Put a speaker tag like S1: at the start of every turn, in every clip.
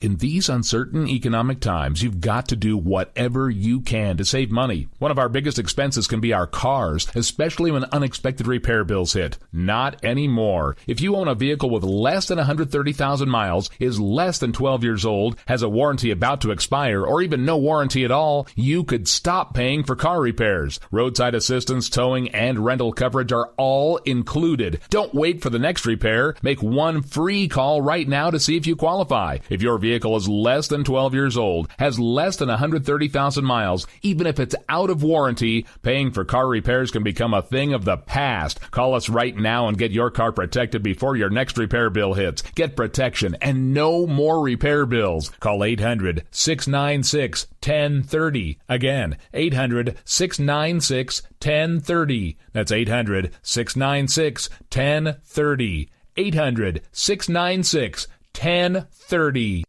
S1: In these uncertain economic times, you've got to do whatever you can to save money. One of our biggest expenses can be our cars, especially when unexpected repair bills hit. Not anymore. If you own a vehicle with less than 130,000 miles, is less than 12 years old, has a warranty about to expire, or even no warranty at all, you could stop paying for car repairs. Roadside assistance, towing, and rental coverage are all included. Don't wait for the next repair. Make one free call right now to see if you qualify. If your vehicle is less than 12 years old, has less than 130,000 miles, even if it's out of warranty, paying for car repairs can become a thing of the past. Call us right now and get your car protected before your next repair bill hits. Get protection and no more repair bills. Call 800-696-1030. Again, 800-696-1030. That's 800-696-1030. 800-696-1030.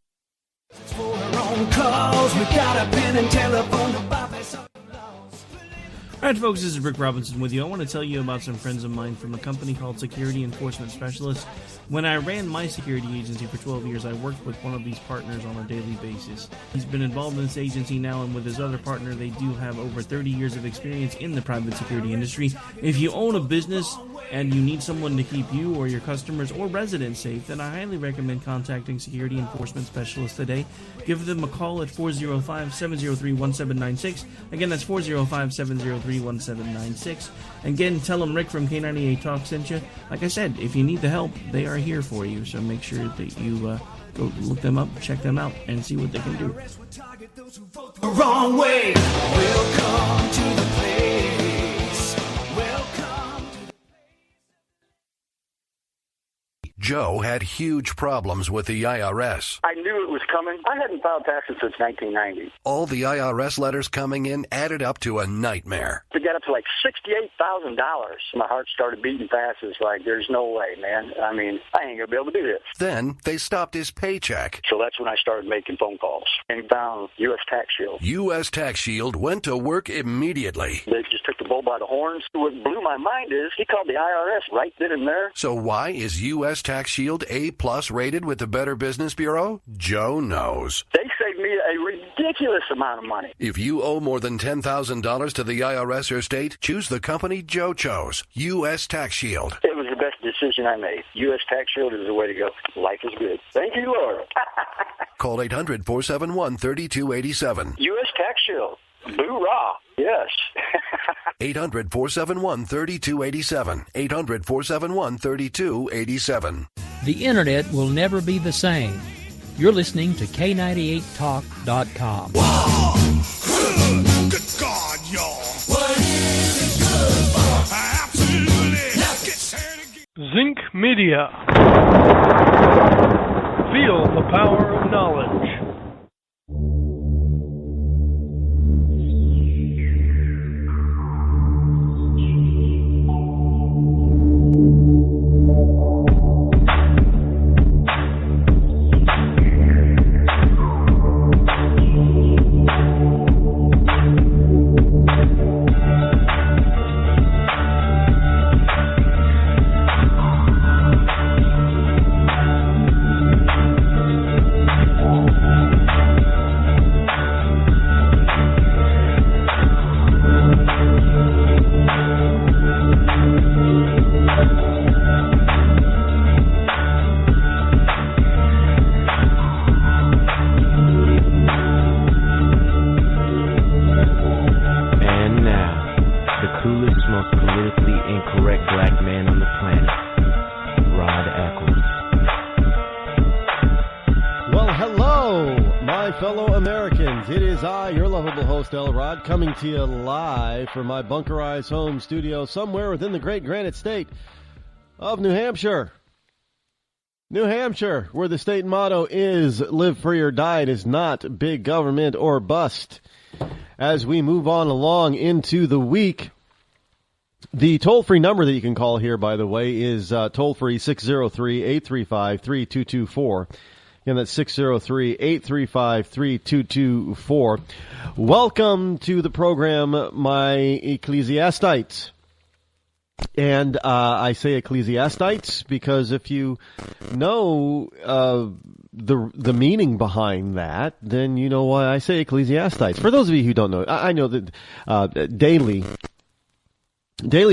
S2: For our own cause, we got a pen and telephone to bypass all the laws.
S3: All right, folks, this is Rick Robinson with you. I want to tell you about some friends of mine from a company called Security Enforcement Specialists. When I ran my security agency for 12 years, I worked with one of these partners on a daily basis. He's been involved in this agency now, and with his other partner, they do have over 30 years of experience in the private security industry. If you own a business and you need someone to keep you or your customers or residents safe, then I highly recommend contacting Security Enforcement Specialists today. Give them a call at 405-703-1796. Again, that's 405-703-1796. And again, tell them Rick from K98 Talk sent you. Like I said, if you need the help, they are here for you. So make sure that you go look them up, check them out, and see what they can do.
S2: The wrong way. Welcome to the place. Welcome to the
S4: Joe had huge problems with the IRS.
S5: I knew it was coming. I hadn't filed taxes since 1990.
S4: All the IRS letters coming in added up to a nightmare.
S5: It got up to like $68,000. My heart started beating fast. It's like, there's no way, man. I mean, I ain't going to be able to do this.
S4: Then they stopped his paycheck.
S5: So that's when I started making phone calls and found U.S. Tax Shield.
S4: U.S. Tax Shield went to work immediately.
S5: They just took the bull by the horns. What blew my mind is he called the IRS right then and there.
S4: So why is U.S. Tax Shield A+ rated with the Better Business Bureau? Joe knows.
S5: They saved me a ridiculous amount of money.
S4: If you owe more than $10,000 to the IRS or state, choose the company Joe chose, U.S. Tax Shield.
S5: It was the best decision I made. U.S. Tax Shield is the way to go. Life is good. Thank you, Lord.
S4: Call 800-471-3287.
S5: U.S. Tax Shield. Boo-rah. Yes.
S4: 800-471-3287. 800-471-3287.
S6: The Internet will never be the same. You're listening to K98Talk.com.
S2: Whoa! Good God, y'all. What is it good for? Absolutely. Now get set again.
S7: Zinc Media. Feel the power of knowledge. Rod, coming to you live from my bunkerized home studio somewhere within the great granite state of New Hampshire. New Hampshire, where the state motto is live free or die. It is not big government or bust. As we move on along into the week, the toll-free number that you can call here, by the way, is toll-free 603-835-3224. Again, that's 603-835-3224. Welcome to the program, my Ecclesiastites. And I say Ecclesiastites because if you know the meaning behind that, then you know why I say Ecclesiastites. For those of you who don't know, I know that daily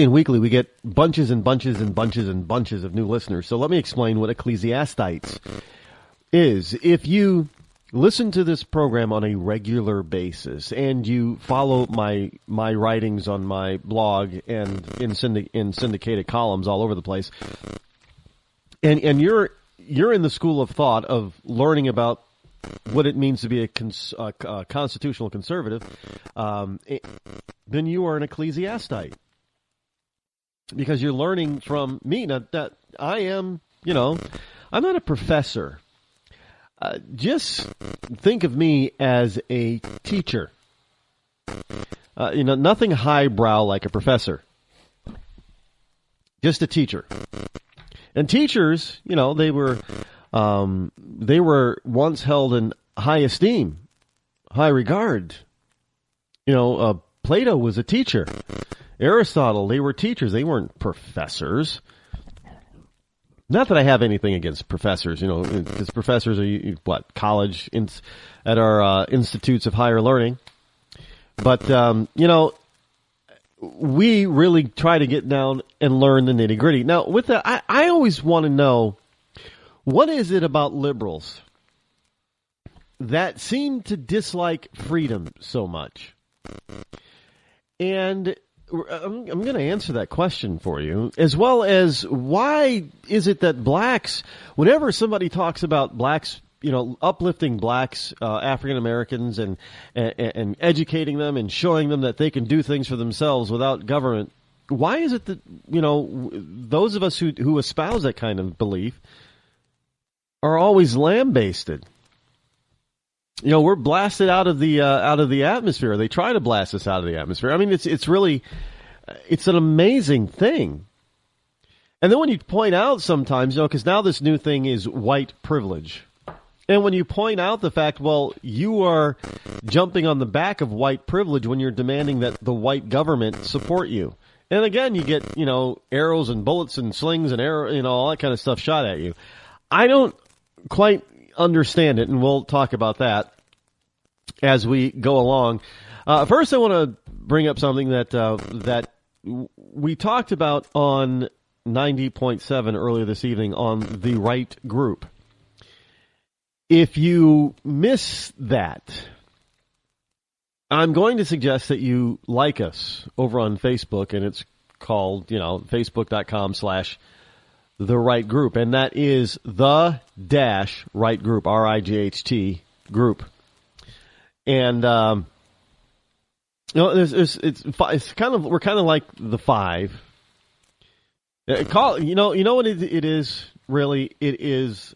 S7: and weekly we get bunches and bunches and bunches and bunches of new listeners. So let me explain what Ecclesiastites is. If you listen to this program on a regular basis and you follow my writings on my blog and in syndicated columns all over the place, and you're in the school of thought of learning about what it means to be a constitutional conservative, then you are an ecclesiastite. Because you're learning from me. Now, that I am, I'm not a professor. Just think of me as a teacher. Nothing highbrow like a professor. Just a teacher. And teachers, they were once held in high esteem, high regard. Plato was a teacher. Aristotle, they were teachers. They weren't professors. Not that I have anything against professors, because professors are, college at our institutes of higher learning. But, we really try to get down and learn the nitty-gritty. Now, with that, I always want to know, what is it about liberals that seem to dislike freedom so much? And I'm going to answer that question for you, as well as why is it that blacks, whenever somebody talks about blacks, uplifting blacks, African Americans, and educating them and showing them that they can do things for themselves without government, why is it that those of us who espouse that kind of belief are always lambasted? We're blasted out of the atmosphere. They try to blast us out of the atmosphere. I mean, it's really an amazing thing. And then when you point out sometimes, because now this new thing is white privilege. And when you point out the fact, well, you are jumping on the back of white privilege when you're demanding that the white government support you. And again, you get, arrows and bullets and slings and all that kind of stuff shot at you. I don't quite understand it, and we'll talk about that as we go along. First, I want to bring up something that we talked about on 90.7 earlier this evening on the right group. If you miss that, I'm going to suggest that you like us over on Facebook, and it's called, facebook.com/The Right Group, and that is the Right Group, RIGHT group. And it's kind of, we're kind of like the five. You know what it is really? It is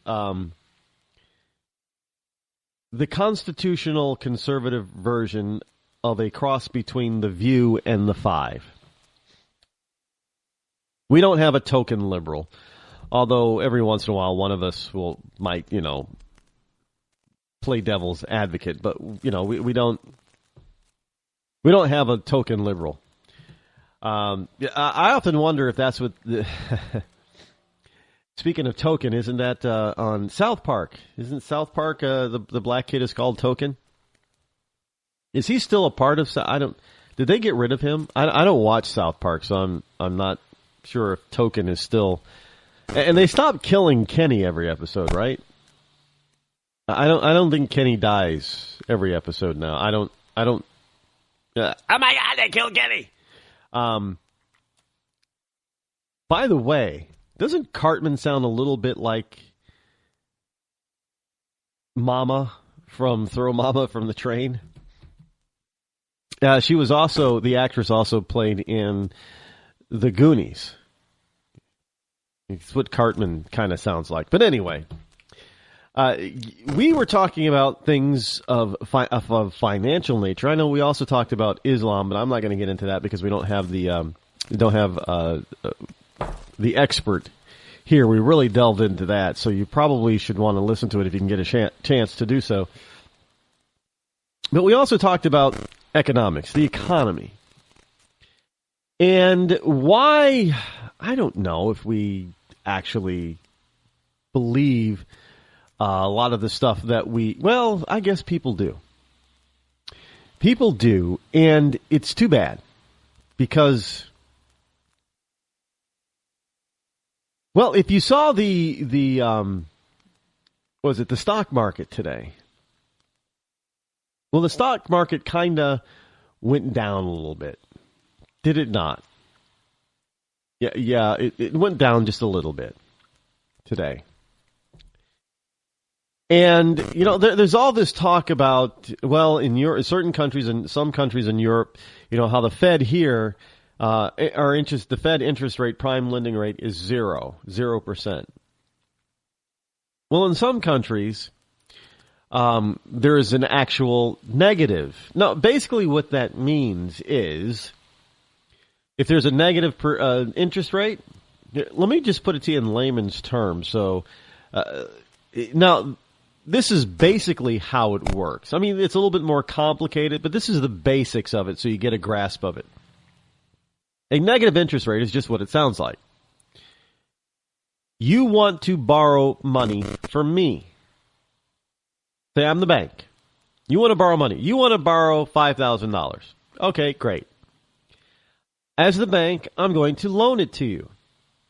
S7: the constitutional conservative version of a cross between the View and the Five. We don't have a token liberal. Although every once in a while one of us might play devil's advocate, but we don't have a token liberal. I often wonder if that's what speaking of token, isn't that on South Park? Isn't South Park the black kid is called Token? Is he still a part of? Did they get rid of him? I don't watch South Park, so I'm not sure if Token is still. And they stopped killing Kenny every episode, right? I don't think Kenny dies every episode now. I don't. Oh my God, they killed Kenny. By the way, doesn't Cartman sound a little bit like Mama from Throw Mama from the Train? She was also, the actress also played in The Goonies. It's what Cartman kind of sounds like. But anyway, we were talking about things of financial nature. I know we also talked about Islam, but I'm not going to get into that because we don't have the expert here. We really delved into that, so you probably should want to listen to it if you can get a chance to do so. But we also talked about economics, the economy, and why. I don't know if we actually believe a lot of the stuff that I guess people do. People do, and it's too bad because, well, if you saw the stock market today? Well, the stock market kind of went down a little bit. Did it not? Yeah, it went down just a little bit today. And, there's all this talk about, well, in certain countries and some countries in Europe, how the Fed here, the Fed interest rate, prime lending rate is 0%. Well, in some countries, there is an actual negative. Now, basically what that means is if there's a negative interest rate, let me just put it to you in layman's terms. So, now, this is basically how it works. I mean, it's a little bit more complicated, but this is the basics of it so you get a grasp of it. A negative interest rate is just what it sounds like. You want to borrow money from me. Say I'm the bank. You want to borrow money. You want to borrow $5,000. Okay, great. As the bank, I'm going to loan it to you.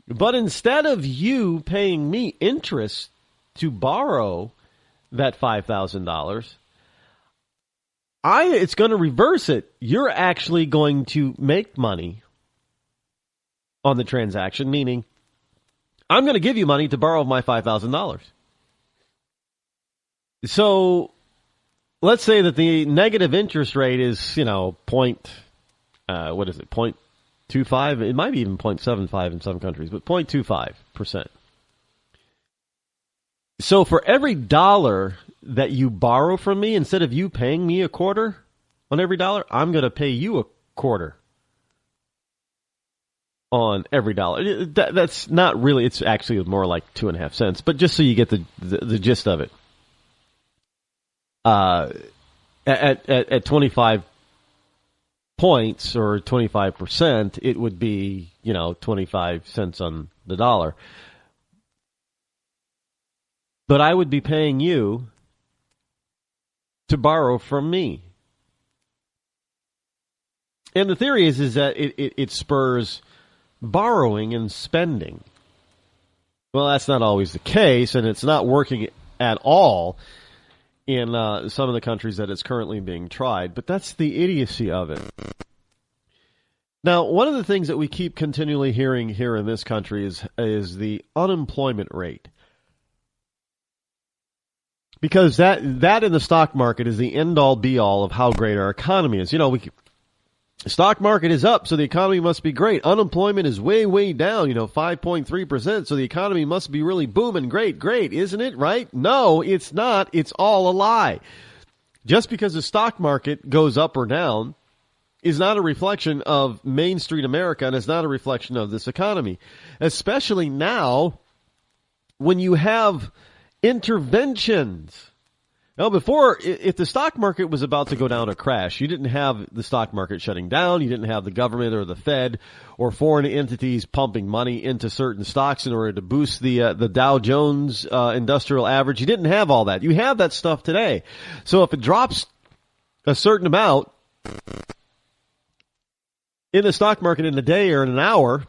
S7: But instead of you paying me interest to borrow that $5,000, it's going to reverse it. You're actually going to make money on the transaction, meaning I'm going to give you money to borrow my $5,000. So let's say that the negative interest rate is, 0.25? It might be even 0.75 in some countries, but 0.25%. So for every dollar that you borrow from me, instead of you paying me a quarter on every dollar, I'm going to pay you a quarter on every dollar. That's not really, it's actually more like 2.5 cents, but just so you get the gist of it. At 25 points or 25%, it would be, 25 cents on the dollar. But I would be paying you to borrow from me. And the theory is that it spurs borrowing and spending. Well, that's not always the case, and it's not working at all in some of the countries that it's currently being tried. But that's the idiocy of it. Now, one of the things that we keep continually hearing here in this country is the unemployment rate. Because that in the stock market is the end-all, be-all of how great our economy is. The stock market is up, so the economy must be great. Unemployment is way, way down, 5.3%, so the economy must be really booming. Great, isn't it, right? No, it's not. It's all a lie. Just because the stock market goes up or down is not a reflection of Main Street America, and it's not a reflection of this economy. Especially now when you have interventions. Now, before, if the stock market was about to go down a crash, you didn't have the stock market shutting down. You didn't have the government or the Fed or foreign entities pumping money into certain stocks in order to boost the Dow Jones Industrial Average. You didn't have all that. You have that stuff today. So if it drops a certain amount in the stock market in a day or in an hour,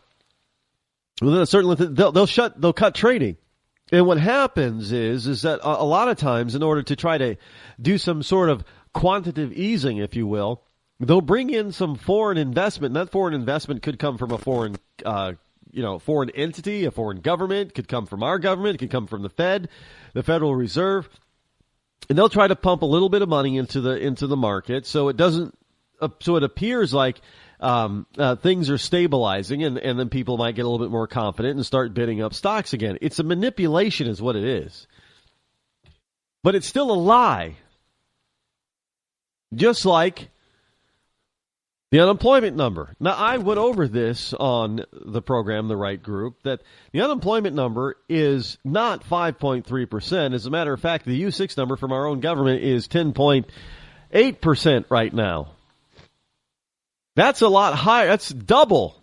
S7: well, then certainly they'll cut trading. And what happens is that a lot of times, in order to try to do some sort of quantitative easing, if you will, they'll bring in some foreign investment. And that foreign investment could come from a foreign entity, a foreign government, could come from our government, it could come from the Fed, the Federal Reserve. And they'll try to pump a little bit of money into the market, so it appears like things are stabilizing, and then people might get a little bit more confident and start bidding up stocks again. It's a manipulation is what it is. But it's still a lie. Just like the unemployment number. Now, I went over this on the program, The Right Group, that the unemployment number is not 5.3%. As a matter of fact, the U6 number from our own government is 10.8% right now. That's a lot higher. That's double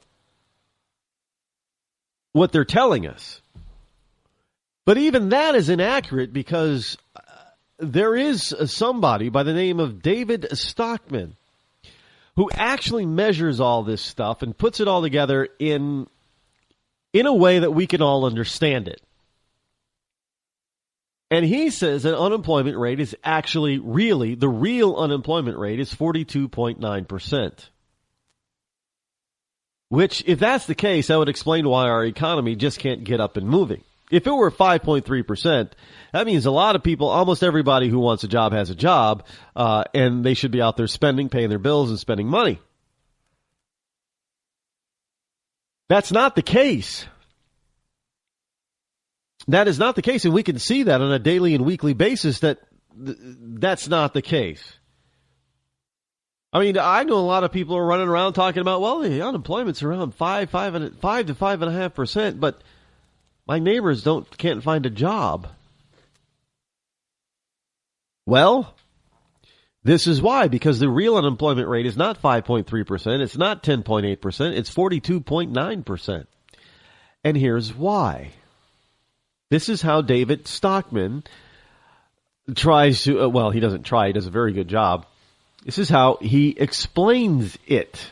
S7: what they're telling us. But even that is inaccurate because there is somebody by the name of David Stockman who actually measures all this stuff and puts it all together in a way that we can all understand it. And he says that unemployment rate is actually the real unemployment rate is 42.9%. Which, if that's the case, that would explain why our economy just can't get up and moving. If it were 5.3%, that means a lot of people, almost everybody who wants a job has a job, and they should be out there spending, paying their bills, and spending money. That's not the case. That is not the case, and we can see that on a daily and weekly basis that's not the case. I mean, I know a lot of people are running around talking about, well, the unemployment's around 5 to 5.5%, but my neighbors can't find a job. Well, this is why, because the real unemployment rate is not 5.3%, it's not 10.8%, it's 42.9%. And here's why. This is how David Stockman tries to, he doesn't try, he does a very good job. This is how he explains it.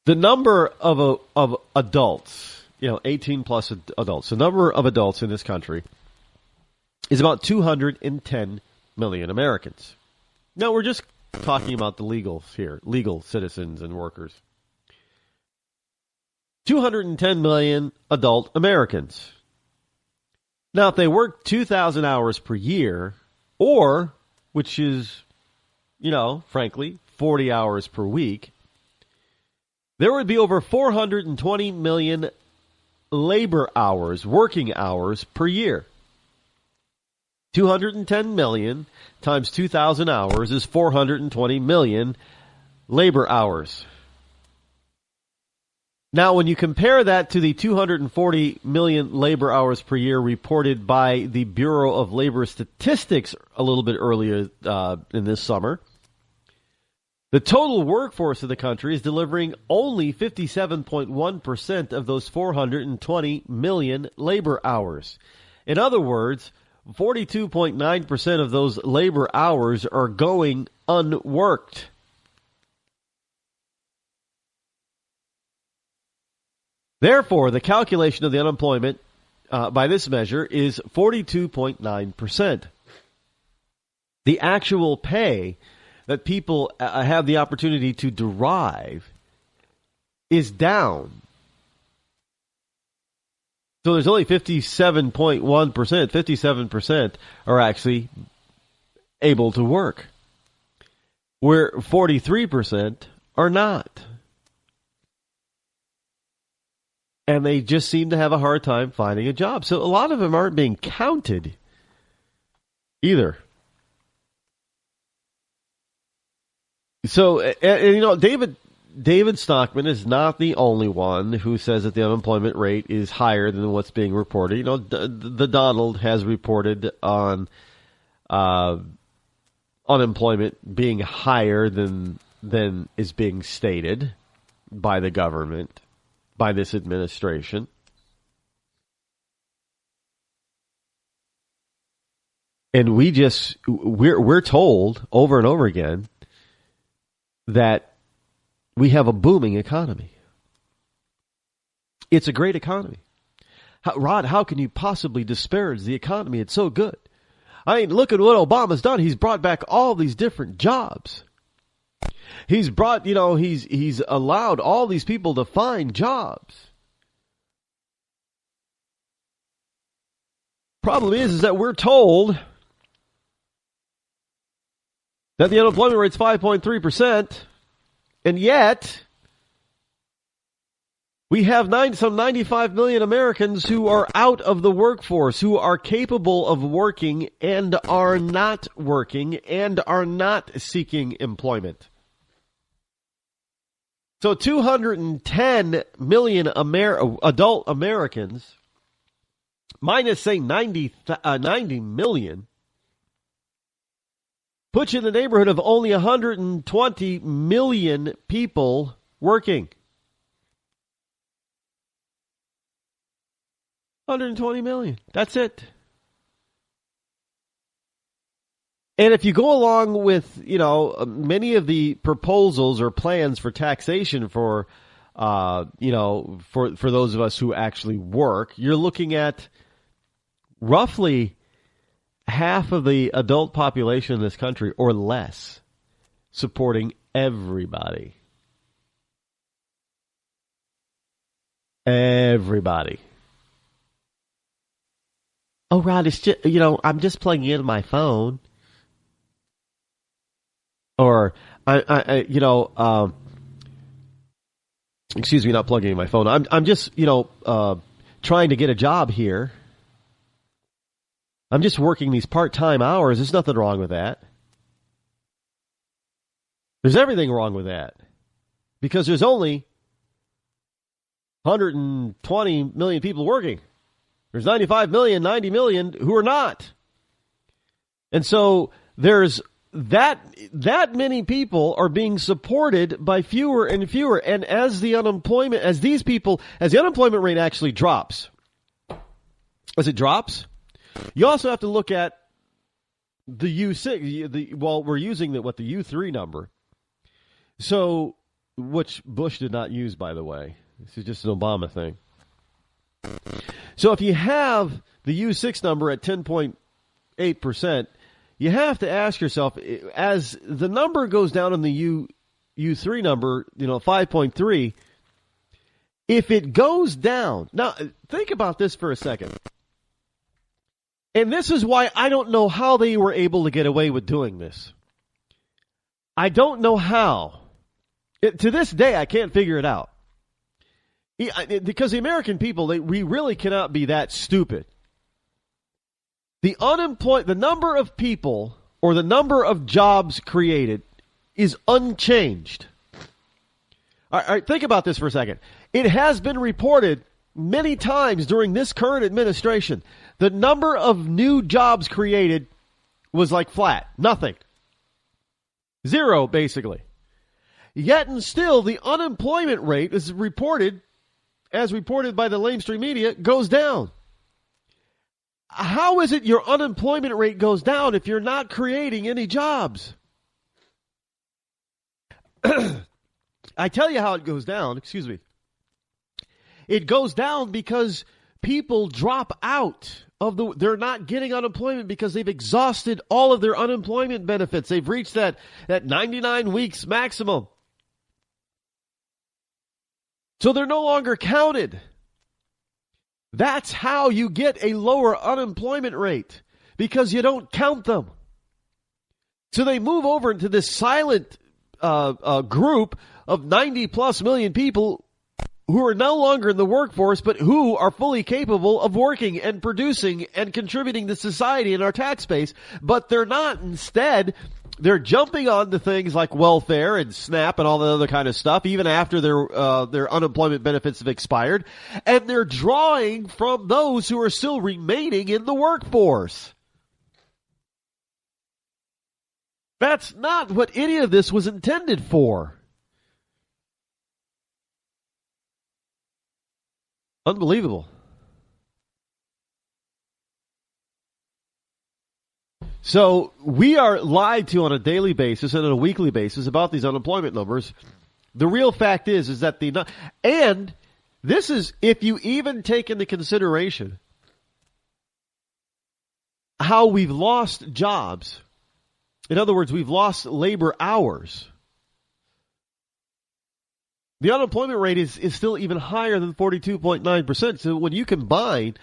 S7: The number of adults, 18 plus adults, the number of adults in this country is about 210 million Americans. Now, we're just talking about the legals here, legal citizens and workers. 210 million adult Americans. Now, if they work 2,000 hours per year, or, which is, frankly, 40 hours per week, there would be over 420 million labor hours, working hours per year. 210 million times 2,000 hours is 420 million labor hours. Now, when you compare that to the 240 million labor hours per year reported by the Bureau of Labor Statistics a little bit earlier in this summer, the total workforce of the country is delivering only 57.1% of those 420 million labor hours. In other words, 42.9% of those labor hours are going unworked. Therefore, the calculation of the unemployment by this measure is 42.9%. The actual pay that people have the opportunity to derive is down. So there's only 57.1%, 57% are actually able to work, where 43% are not. And they just seem to have a hard time finding a job. So a lot of them aren't being counted either. So, and David Stockman is not the only one who says that the unemployment rate is higher than what's being reported. The Donald has reported on unemployment being higher than is being stated by the government, by this administration. And we're told over and over again that we have a booming economy. It's a great economy. Rod, how can you possibly disparage the economy? It's so good. I mean, look at what Obama's done. He's brought back all these different jobs. He's brought, he's allowed all these people to find jobs. Problem is that we're told that the unemployment rate's 5.3%, and yet we have some 95 million Americans who are out of the workforce, who are capable of working and are not working and are not seeking employment. So 210 million adult Americans, minus, say, 90 million, puts you in the neighborhood of only 120 million people working. 120 million. That's it. And if you go along with, many of the proposals or plans for taxation for, for those of us who actually work, you're looking at roughly half of the adult population in this country or less supporting everybody. Everybody. Oh, Rod, it's just, I'm just plugging in my phone. Or, excuse me, not plugging in my phone. I'm just, trying to get a job here. I'm just working these part-time hours. There's nothing wrong with that. There's everything wrong with that. Because there's only 120 million people working. There's 95 million, 90 million who are not. And so there's that many people are being supported by fewer and fewer. And as the unemployment rate actually drops, as it drops, you also have to look at the U6, we're using the U3 number. So, which Bush did not use, by the way. This is just an Obama thing. So if you have the U6 number at 10.8%, you have to ask yourself, as the number goes down on the U3 number, 5.3, if it goes down. Now, think about this for a second. And this is why I don't know how they were able to get away with doing this. I don't know how. To this day, I can't figure it out. Because the American people, we really cannot be that stupid. The number of people or the number of jobs created is unchanged. All right, think about this for a second. It has been reported many times during this current administration, the number of new jobs created was like flat. Nothing. Zero, basically. Yet and still, the unemployment rate is reported, as reported by the lamestream media, goes down. How is it your unemployment rate goes down if you're not creating any jobs? I tell you how it goes down. Excuse me. It goes down because people drop out of they're not getting unemployment because they've exhausted all of their unemployment benefits. They've reached that 99 weeks maximum. So they're no longer counted. That's how you get a lower unemployment rate, because you don't count them. So they move over into this silent group of 90 plus million people who are no longer in the workforce, but who are fully capable of working and producing and contributing to society and our tax base. But they're not. Instead, they're jumping onto things like welfare and SNAP and all the other kind of stuff, even after their unemployment benefits have expired. And they're drawing from those who are still remaining in the workforce. That's not what any of this was intended for. Unbelievable. So we are lied to on a daily basis and on a weekly basis about these unemployment numbers. The real fact is that and this is if you even take into consideration how we've lost jobs. In other words, we've lost labor hours. The unemployment rate is still even higher than 42.9%. So when you combine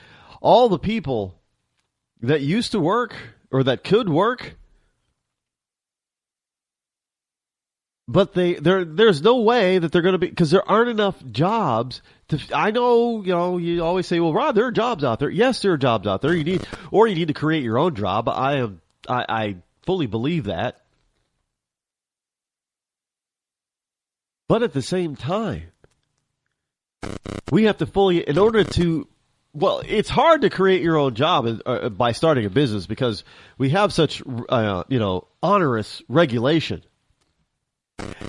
S7: all the people that used to work or that could work, but there's no way that they're going to be, because there aren't enough jobs to. I know, you always say, well, Rod, there are jobs out there. Yes, there are jobs out there. You need to create your own job. I fully believe that. But at the same time, we have to in order to, it's hard to create your own job by starting a business because we have such, onerous regulation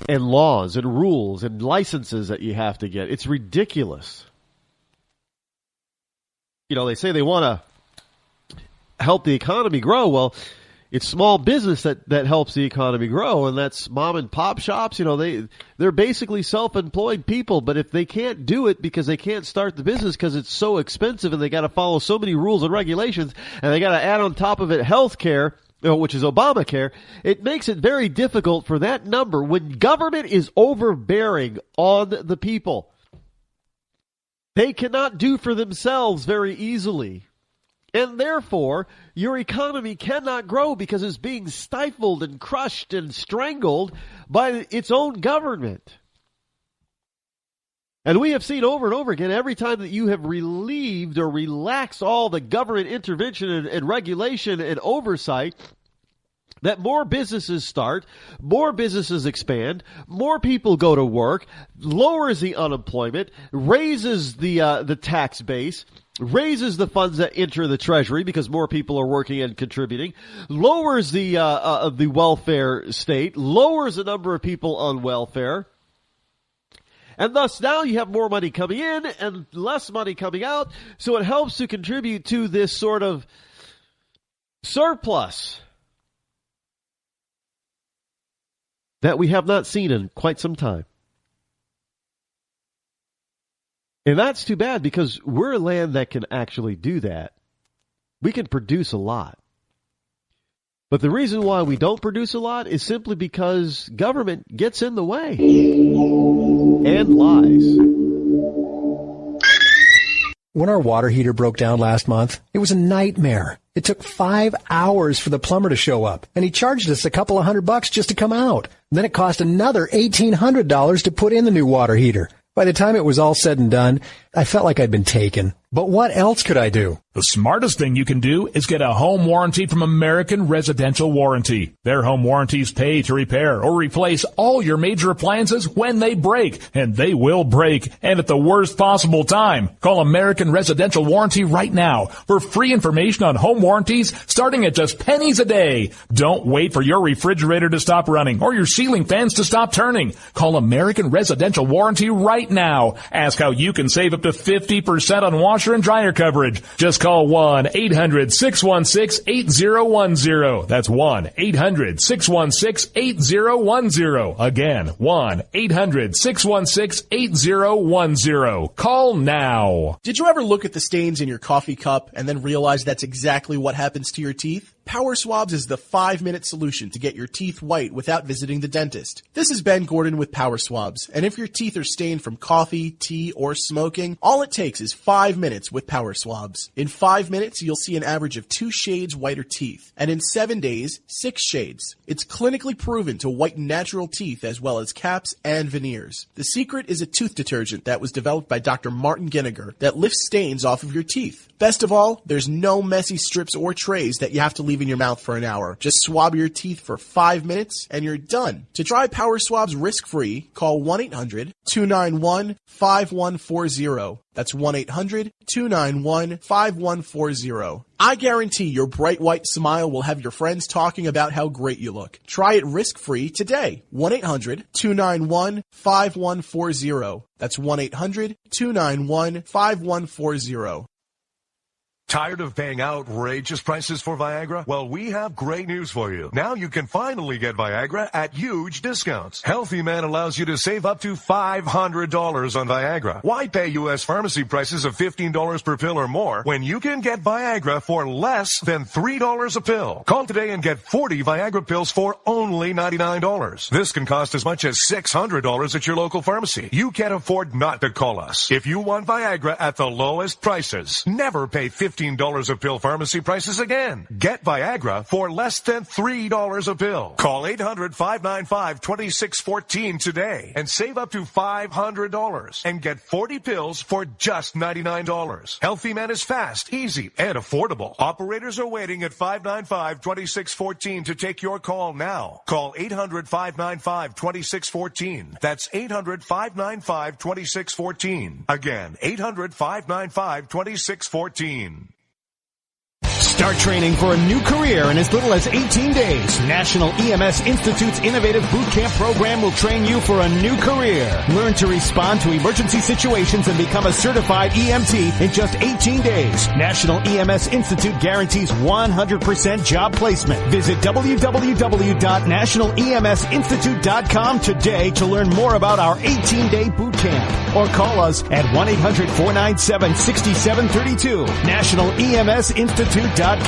S7: and laws and rules and licenses that you have to get. It's ridiculous. they say they want to help the economy grow. Well, it's small business that helps the economy grow, and that's mom and pop shops. They're basically self-employed people, but if they can't do it because they can't start the business because it's so expensive and they got to follow so many rules and regulations, and they got to add on top of it health care, which is Obamacare, it makes it very difficult for that number when government is overbearing on the people. They cannot do for themselves very easily. And therefore, your economy cannot grow because it's being stifled and crushed and strangled by its own government. And we have seen over and over again, every time that you have relieved or relaxed all the government intervention and regulation and oversight, that more businesses start, more businesses expand, more people go to work, lowers the unemployment, raises the tax base, raises the funds that enter the Treasury because more people are working and contributing, lowers the welfare state, lowers the number of people on welfare, and thus now you have more money coming in and less money coming out, so it helps to contribute to this sort of surplus that we have not seen in quite some time. And that's too bad because we're a land that can actually do that. We can produce a lot. But the reason why we don't produce a lot is simply because government gets in the way and lies.
S8: When our water heater broke down last month, it was a nightmare. It took 5 hours for the plumber to show up, and he charged us a couple of $100 just to come out. Then it cost another $1,800 to put in the new water heater. By the time it was all said and done, I felt like I'd been taken. But what else could I do?
S1: The smartest thing you can do is get a home warranty from American Residential Warranty. Their home warranties pay to repair or replace all your major appliances when they break, and they will break, and at the worst possible time. Call American Residential Warranty right now for free information on home warranties starting at just pennies a day. Don't wait for your refrigerator to stop running or your ceiling fans to stop turning. Call American Residential Warranty right now. Ask how you can save up to 50% on washer and dryer coverage. Just call 1-800-616-8010. That's 1-800-616-8010. Again, 1-800-616-8010. Call now.
S9: Did you ever look at the stains in your coffee cup and then realize that's exactly what happens to your teeth? Power Swabs is the 5-minute solution to get your teeth white without visiting the dentist. This is Ben Gordon with Power Swabs, and if your teeth are stained from coffee, tea, or smoking, all it takes is 5 minutes with Power Swabs. In 5 minutes, you'll see an average of 2 shades whiter teeth, and in 7 days, 6 shades. It's clinically proven to whiten natural teeth as well as caps and veneers. The secret is a tooth detergent that was developed by Dr. Martin Ginniger that lifts stains off of your teeth. Best of all, there's no messy strips or trays that you have to leave in your mouth for an hour. Just swab your teeth for 5 minutes and you're done. To try Power Swabs risk-free, call 1-800-291-5140. That's 1-800-291-5140. I guarantee your bright white smile will have your friends talking about how great you look. Try it risk-free today. 1-800-291-5140. That's 1-800-291-5140.
S10: Tired of paying outrageous prices for Viagra? Well, we have great news for you. Now you can finally get Viagra at huge discounts. Healthy Man allows you to save up to $500 on Viagra. Why pay U.S. pharmacy prices of $15 per pill or more when you can get Viagra for less than $3 a pill? Call today and get 40 Viagra pills for only $99. This can cost as much as $600 at your local pharmacy. You can't afford not to call us. If you want Viagra at the lowest prices, never pay $15 a pill pharmacy prices again. Get Viagra for less than $3 a pill. Call 800-595-2614 today and save up to $500 and get 40 pills for just $99. Healthy Man is fast, easy, and affordable. Operators are waiting at 595-2614 to take your call now. Call 800-595-2614. That's 800-595-2614. Again, 800-595-2614.
S11: Start training for a new career in as little as 18 days. National EMS Institute's innovative boot camp program will train you for a new career. Learn to respond to emergency situations and become a certified EMT in just 18 days. National EMS Institute guarantees 100% job placement. Visit www.nationaleMSinstitute.com today to learn more about our 18-day boot camp. Or call us at 1-800-497-6732. NationalEMSInstitute.com.
S12: Stuck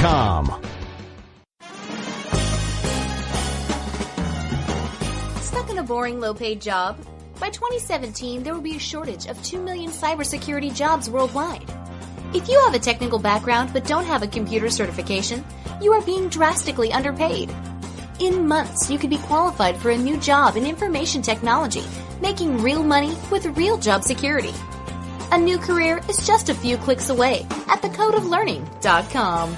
S12: in a boring, low-paid job? By 2017, there will be a shortage of 2 million cybersecurity jobs worldwide. If you have a technical background but don't have a computer certification, you are being drastically underpaid. In months, you could be qualified for a new job in information technology, making real money with real job security. A new career is just a few clicks away at thecodeoflearning.com.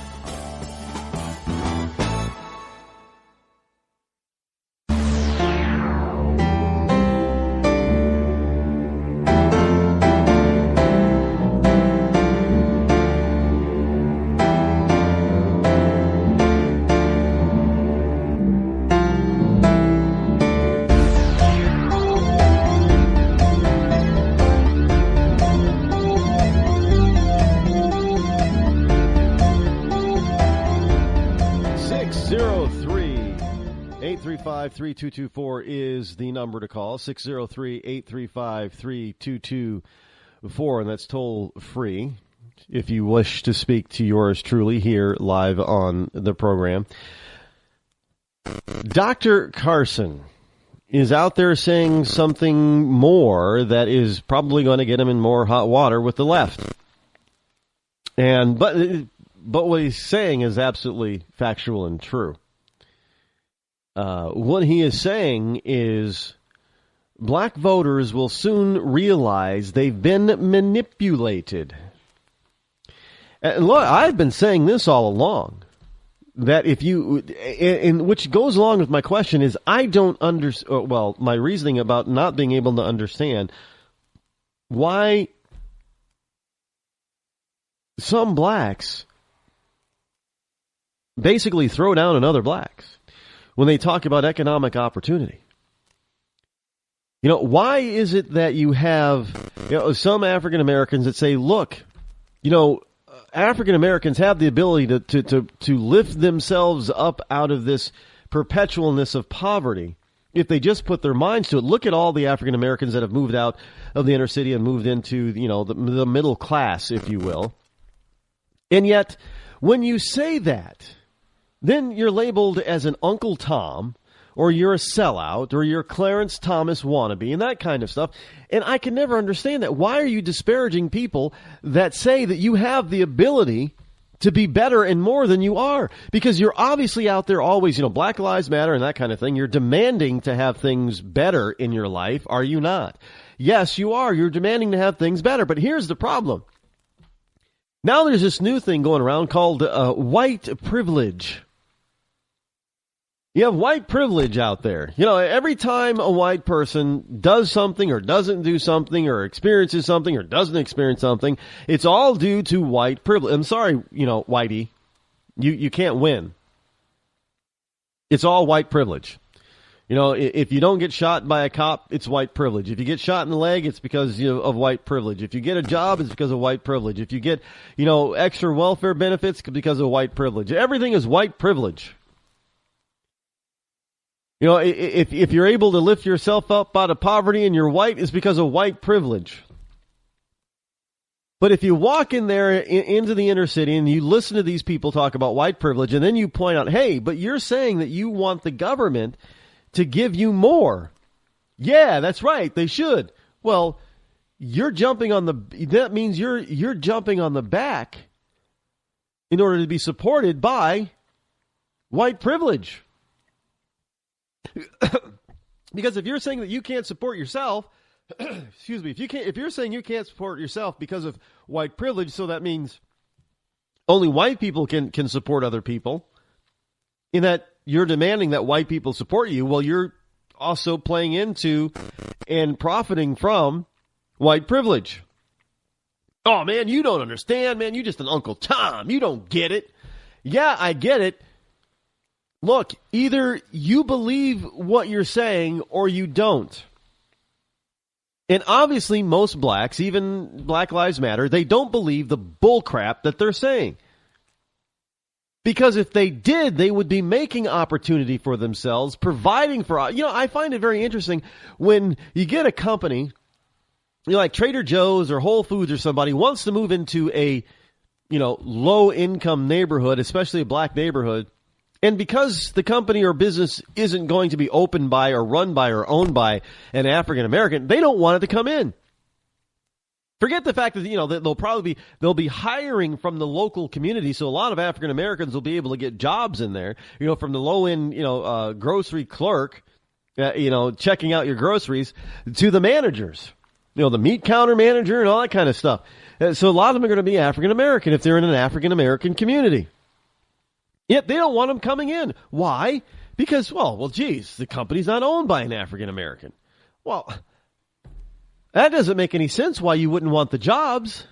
S7: .3224 is the number to call, 603-835-3224, and that's toll free if you wish to speak to yours truly here live on the program. Dr. Carson is out there saying something more that is probably going to get him in more hot water with the left. But what he's saying is absolutely factual and true. What he is saying is black voters will soon realize they've been manipulated. And look, I've been saying this all along, that if you, and which goes along with my question is, I don't understand, well, my reasoning about not being able to understand why some blacks basically throw down on other blacks when they talk about economic opportunity. You know, why is it that you have, some African Americans that say, look, African Americans have the ability to lift themselves up out of this perpetualness of poverty if they just put their minds to it. Look at all the African Americans that have moved out of the inner city and moved into, the middle class, if you will. And yet, when you say that, then you're labeled as an Uncle Tom, or you're a sellout, or you're a Clarence Thomas wannabe, and that kind of stuff. And I can never understand that. Why are you disparaging people that say that you have the ability to be better and more than you are? Because you're obviously out there always, Black Lives Matter and that kind of thing. You're demanding to have things better in your life, are you not? Yes, you are. You're demanding to have things better. But here's the problem. Now there's this new thing going around called white privilege. You have white privilege out there. Every time a white person does something or doesn't do something or experiences something or doesn't experience something, it's all due to white privilege. I'm sorry, Whitey. You can't win. It's all white privilege. If you don't get shot by a cop, it's white privilege. If you get shot in the leg, it's because of white privilege. If you get a job, it's because of white privilege. If you get, extra welfare benefits, it's because of white privilege. Everything is white privilege. If you're able to lift yourself up out of poverty and you're white, it's because of white privilege. But if you walk in there into the inner city and you listen to these people talk about white privilege and then you point out, hey, but you're saying that you want the government to give you more. Yeah, that's right. They should. Well, that means you're jumping on the back in order to be supported by white privilege. Because if you're saying that you can't support yourself, excuse me, if you're saying you can't support yourself because of white privilege, so that means only white people can support other people, in that you're demanding that white people support you, well, you're also playing into and profiting from white privilege. Oh, man, you don't understand, man. You're just an Uncle Tom. You don't get it. yeah, I get it. Look, either you believe what you're saying or you don't. And obviously most blacks, even Black Lives Matter, they don't believe the bullcrap that they're saying. Because if they did, they would be making opportunity for themselves, providing for, I find it very interesting when you get a company, like Trader Joe's or Whole Foods or somebody wants to move into a, low income neighborhood, especially a black neighborhood. And because the company or business isn't going to be opened by or run by or owned by an African American, they don't want it to come in. Forget the fact that, that they'll be hiring from the local community. So a lot of African Americans will be able to get jobs in there, from the low end, grocery clerk, checking out your groceries to the managers, the meat counter manager and all that kind of stuff. So a lot of them are going to be African American if they're in an African American community. Yet they don't want them coming in. Why? Because, geez, the company's not owned by an African American. Well, that doesn't make any sense why you wouldn't want the jobs.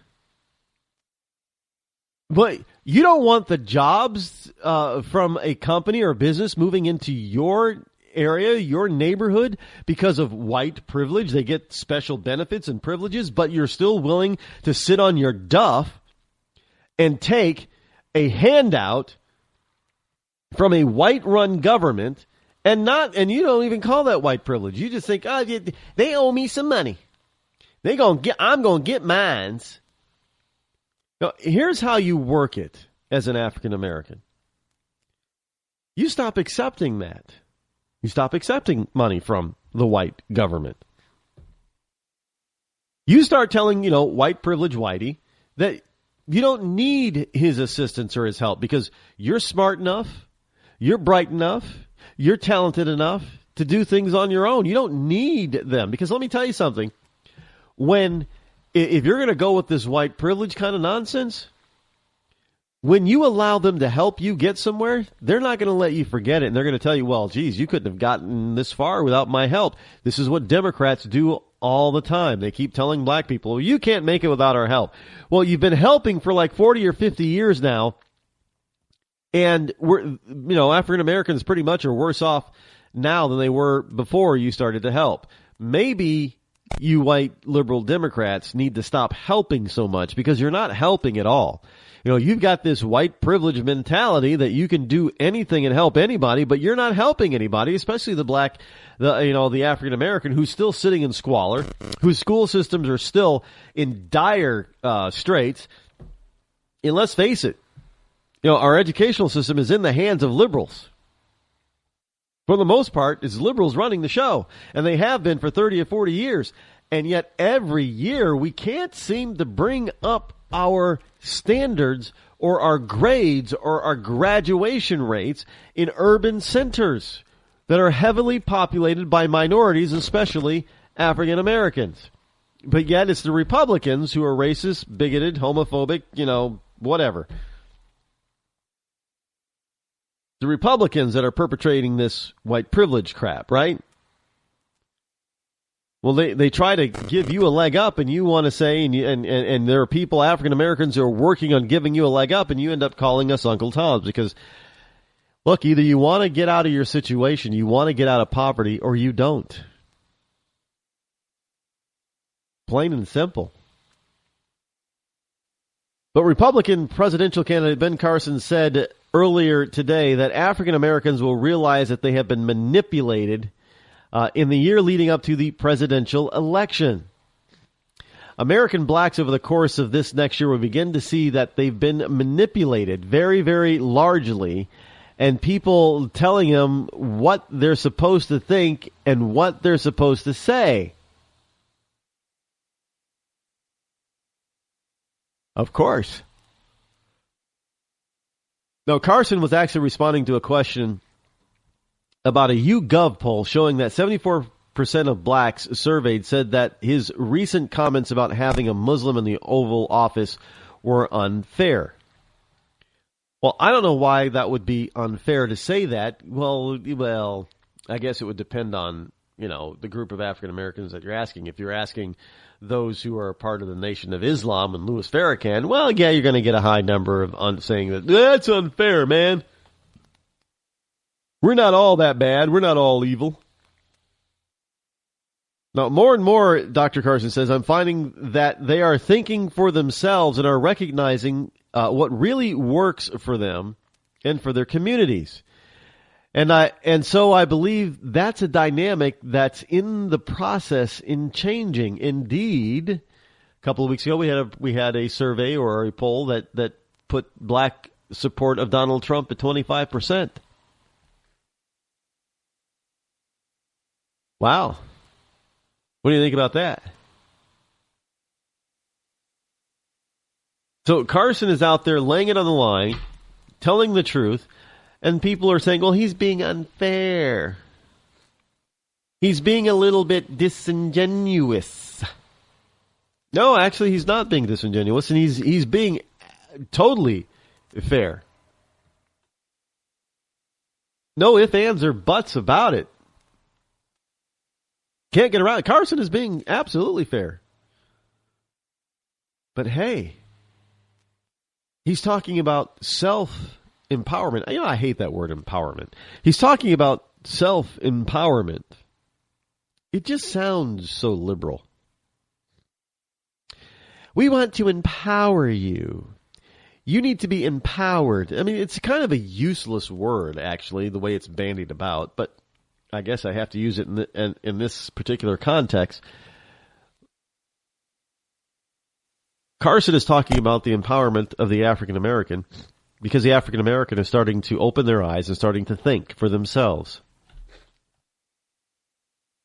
S7: But you don't want the jobs from a company or business moving into your area, your neighborhood, because of white privilege. They get special benefits and privileges, but you're still willing to sit on your duff and take a handout from a white-run government and you don't even call that white privilege. You just think, they owe me some money. I'm going to get mines. Now, here's how you work it as an African American. You stop accepting that. You stop accepting money from the white government. You start telling, white privilege whitey that you don't need his assistance or his help because you're smart enough, you're bright enough, you're talented enough to do things on your own. You don't need them because let me tell you something. If you're going to go with this white privilege kind of nonsense, when you allow them to help you get somewhere, they're not going to let you forget it. And they're going to tell you, well, geez, you couldn't have gotten this far without my help. This is what Democrats do all the time. They keep telling black people, well, you can't make it without our help. Well, you've been helping for like 40 or 50 years now. And African Americans pretty much are worse off now than they were before you started to help. Maybe you white liberal Democrats need to stop helping so much because you're not helping at all. You've got this white privilege mentality that you can do anything and help anybody, but you're not helping anybody, especially the African American who's still sitting in squalor, whose school systems are still in dire straits. And let's face it, our educational system is in the hands of liberals. For the most part, it's liberals running the show, and they have been for 30 or 40 years. And yet every year we can't seem to bring up our standards or our grades or our graduation rates in urban centers that are heavily populated by minorities, especially African Americans. But yet it's the Republicans who are racist, bigoted, homophobic, whatever. The Republicans that are perpetrating this white privilege crap, right? Well, they try to give you a leg up, and you want to say, and there are people, African Americans, who are working on giving you a leg up, and you end up calling us Uncle Toms because, look, either you want to get out of your situation, you want to get out of poverty, or you don't. Plain and simple. But Republican presidential candidate Ben Carson said earlier today that African Americans will realize that they have been manipulated in the year leading up to the presidential election. American blacks over the course of this next year will begin to see that they've been manipulated very, very largely, and people telling them what they're supposed to think and what they're supposed to say. Of course. Now, Carson was actually responding to a question about a YouGov poll showing that 74% of blacks surveyed said that his recent comments about having a Muslim in the Oval Office were unfair. Well, I don't know why that would be unfair to say that. Well, I guess it would depend on the group of African Americans that you're asking. If you're asking those who are part of the Nation of Islam and Louis Farrakhan, well, yeah, you're going to get a high number of saying that's unfair, man. We're not all that bad. We're not all evil. Now, more and more, Dr. Carson says, I'm finding that they are thinking for themselves and are recognizing what really works for them and for their communities. And so I believe that's a dynamic that's in the process in changing. Indeed, a couple of weeks ago we had a survey or a poll that put black support of Donald Trump at 25%. Wow. What do you think about that? So Carson is out there laying it on the line, telling the truth, and people are saying, well, he's being unfair. He's being a little bit disingenuous. No, actually, he's not being disingenuous, and he's being totally fair. No ifs, ands, or buts about it. Can't get around it. Carson is being absolutely fair. But hey, he's talking about self-empowerment. I hate that word empowerment. He's talking about self-empowerment. It just sounds so liberal. We want to empower you. You need to be empowered. I mean, it's kind of a useless word, actually, the way it's bandied about, but I guess I have to use it in this particular context. Carson is talking about the empowerment of the African American because the African American is starting to open their eyes and starting to think for themselves.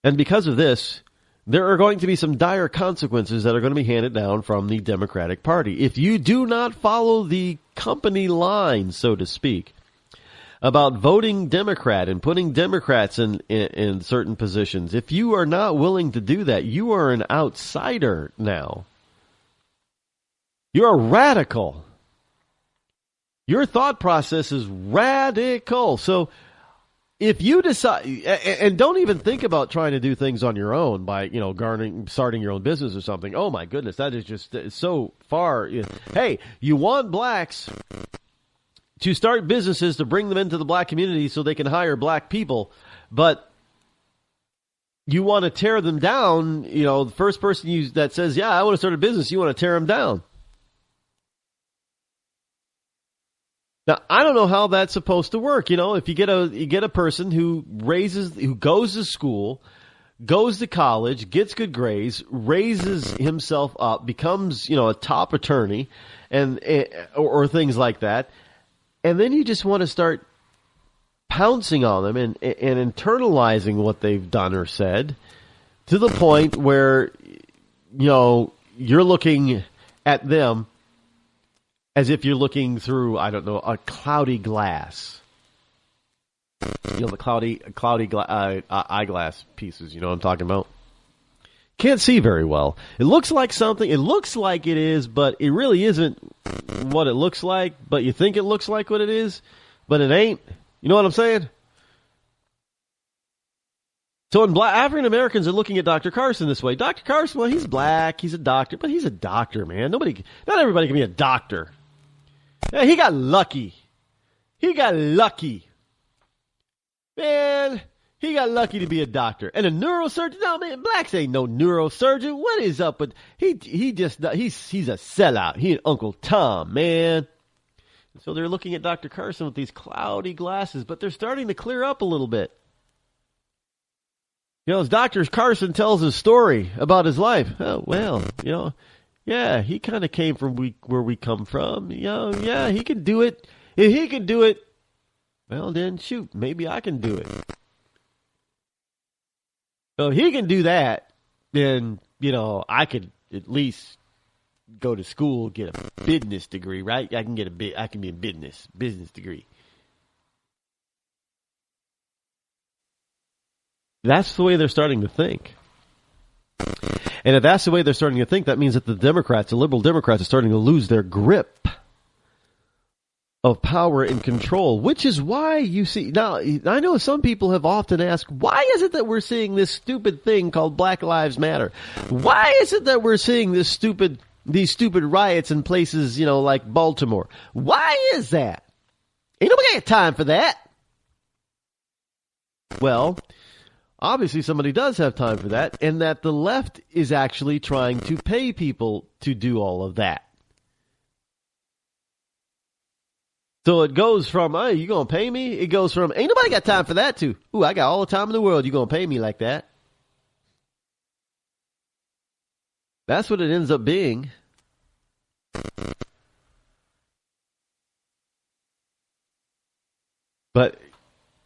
S7: And because of this, there are going to be some dire consequences that are going to be handed down from the Democratic Party. If you do not follow the company line, so to speak, about voting Democrat and putting Democrats in certain positions, if you are not willing to do that, you are an outsider now. You're a radical. Your thought process is radical. So if you decide, and don't even think about trying to do things on your own by, starting your own business or something. Oh my goodness, that is just so far. Hey, you want blacks to start businesses to bring them into the black community so they can hire black people, but you want to tear them down. The first person that says, yeah, I want to start a business, you want to tear them down. Now, I don't know how that's supposed to work. If you get a person who goes to school, goes to college, gets good grades, raises himself up, becomes, a top attorney or things like that. And then you just want to start pouncing on them and internalizing what they've done or said to the point where, you're looking at them as if you're looking through, I don't know, a cloudy glass. The cloudy eyeglass pieces, you know what I'm talking about? Can't see very well. It looks like something. It looks like it is, but it really isn't what it looks like. But you think it looks like what it is, but it ain't. You know what I'm saying? So when African Americans are looking at Dr. Carson this way, Dr. Carson, well, he's black, he's a doctor, but he's a doctor, man. Not everybody can be a doctor. Yeah, he got lucky. Man, he got lucky to be a doctor. And a neurosurgeon? No, man, blacks ain't no neurosurgeon. What is up with he's a sellout. He and Uncle Tom, man. So they're looking at Dr. Carson with these cloudy glasses, but they're starting to clear up a little bit. As Dr. Carson tells his story about his life, oh, well, yeah, he kind of came from where we come from. Yeah, he can do it. If he can do it, well, then, shoot, maybe I can do it. So if he can do that, then, I could at least go to school, get a business degree, right? I can be a business degree. That's the way they're starting to think. And if that's the way they're starting to think, that means that the liberal Democrats are starting to lose their grip of power and control, which is why you see, now, I know some people have often asked, why is it that we're seeing this stupid thing called Black Lives Matter? Why is it that we're seeing these stupid riots in places, like Baltimore? Why is that? Ain't nobody got time for that. Well, obviously somebody does have time for that, and that the left is actually trying to pay people to do all of that. So it goes from, hey, you gonna pay me? It goes from, ain't nobody got time for that, to, ooh, I got all the time in the world, you gonna pay me like that? That's what it ends up being. But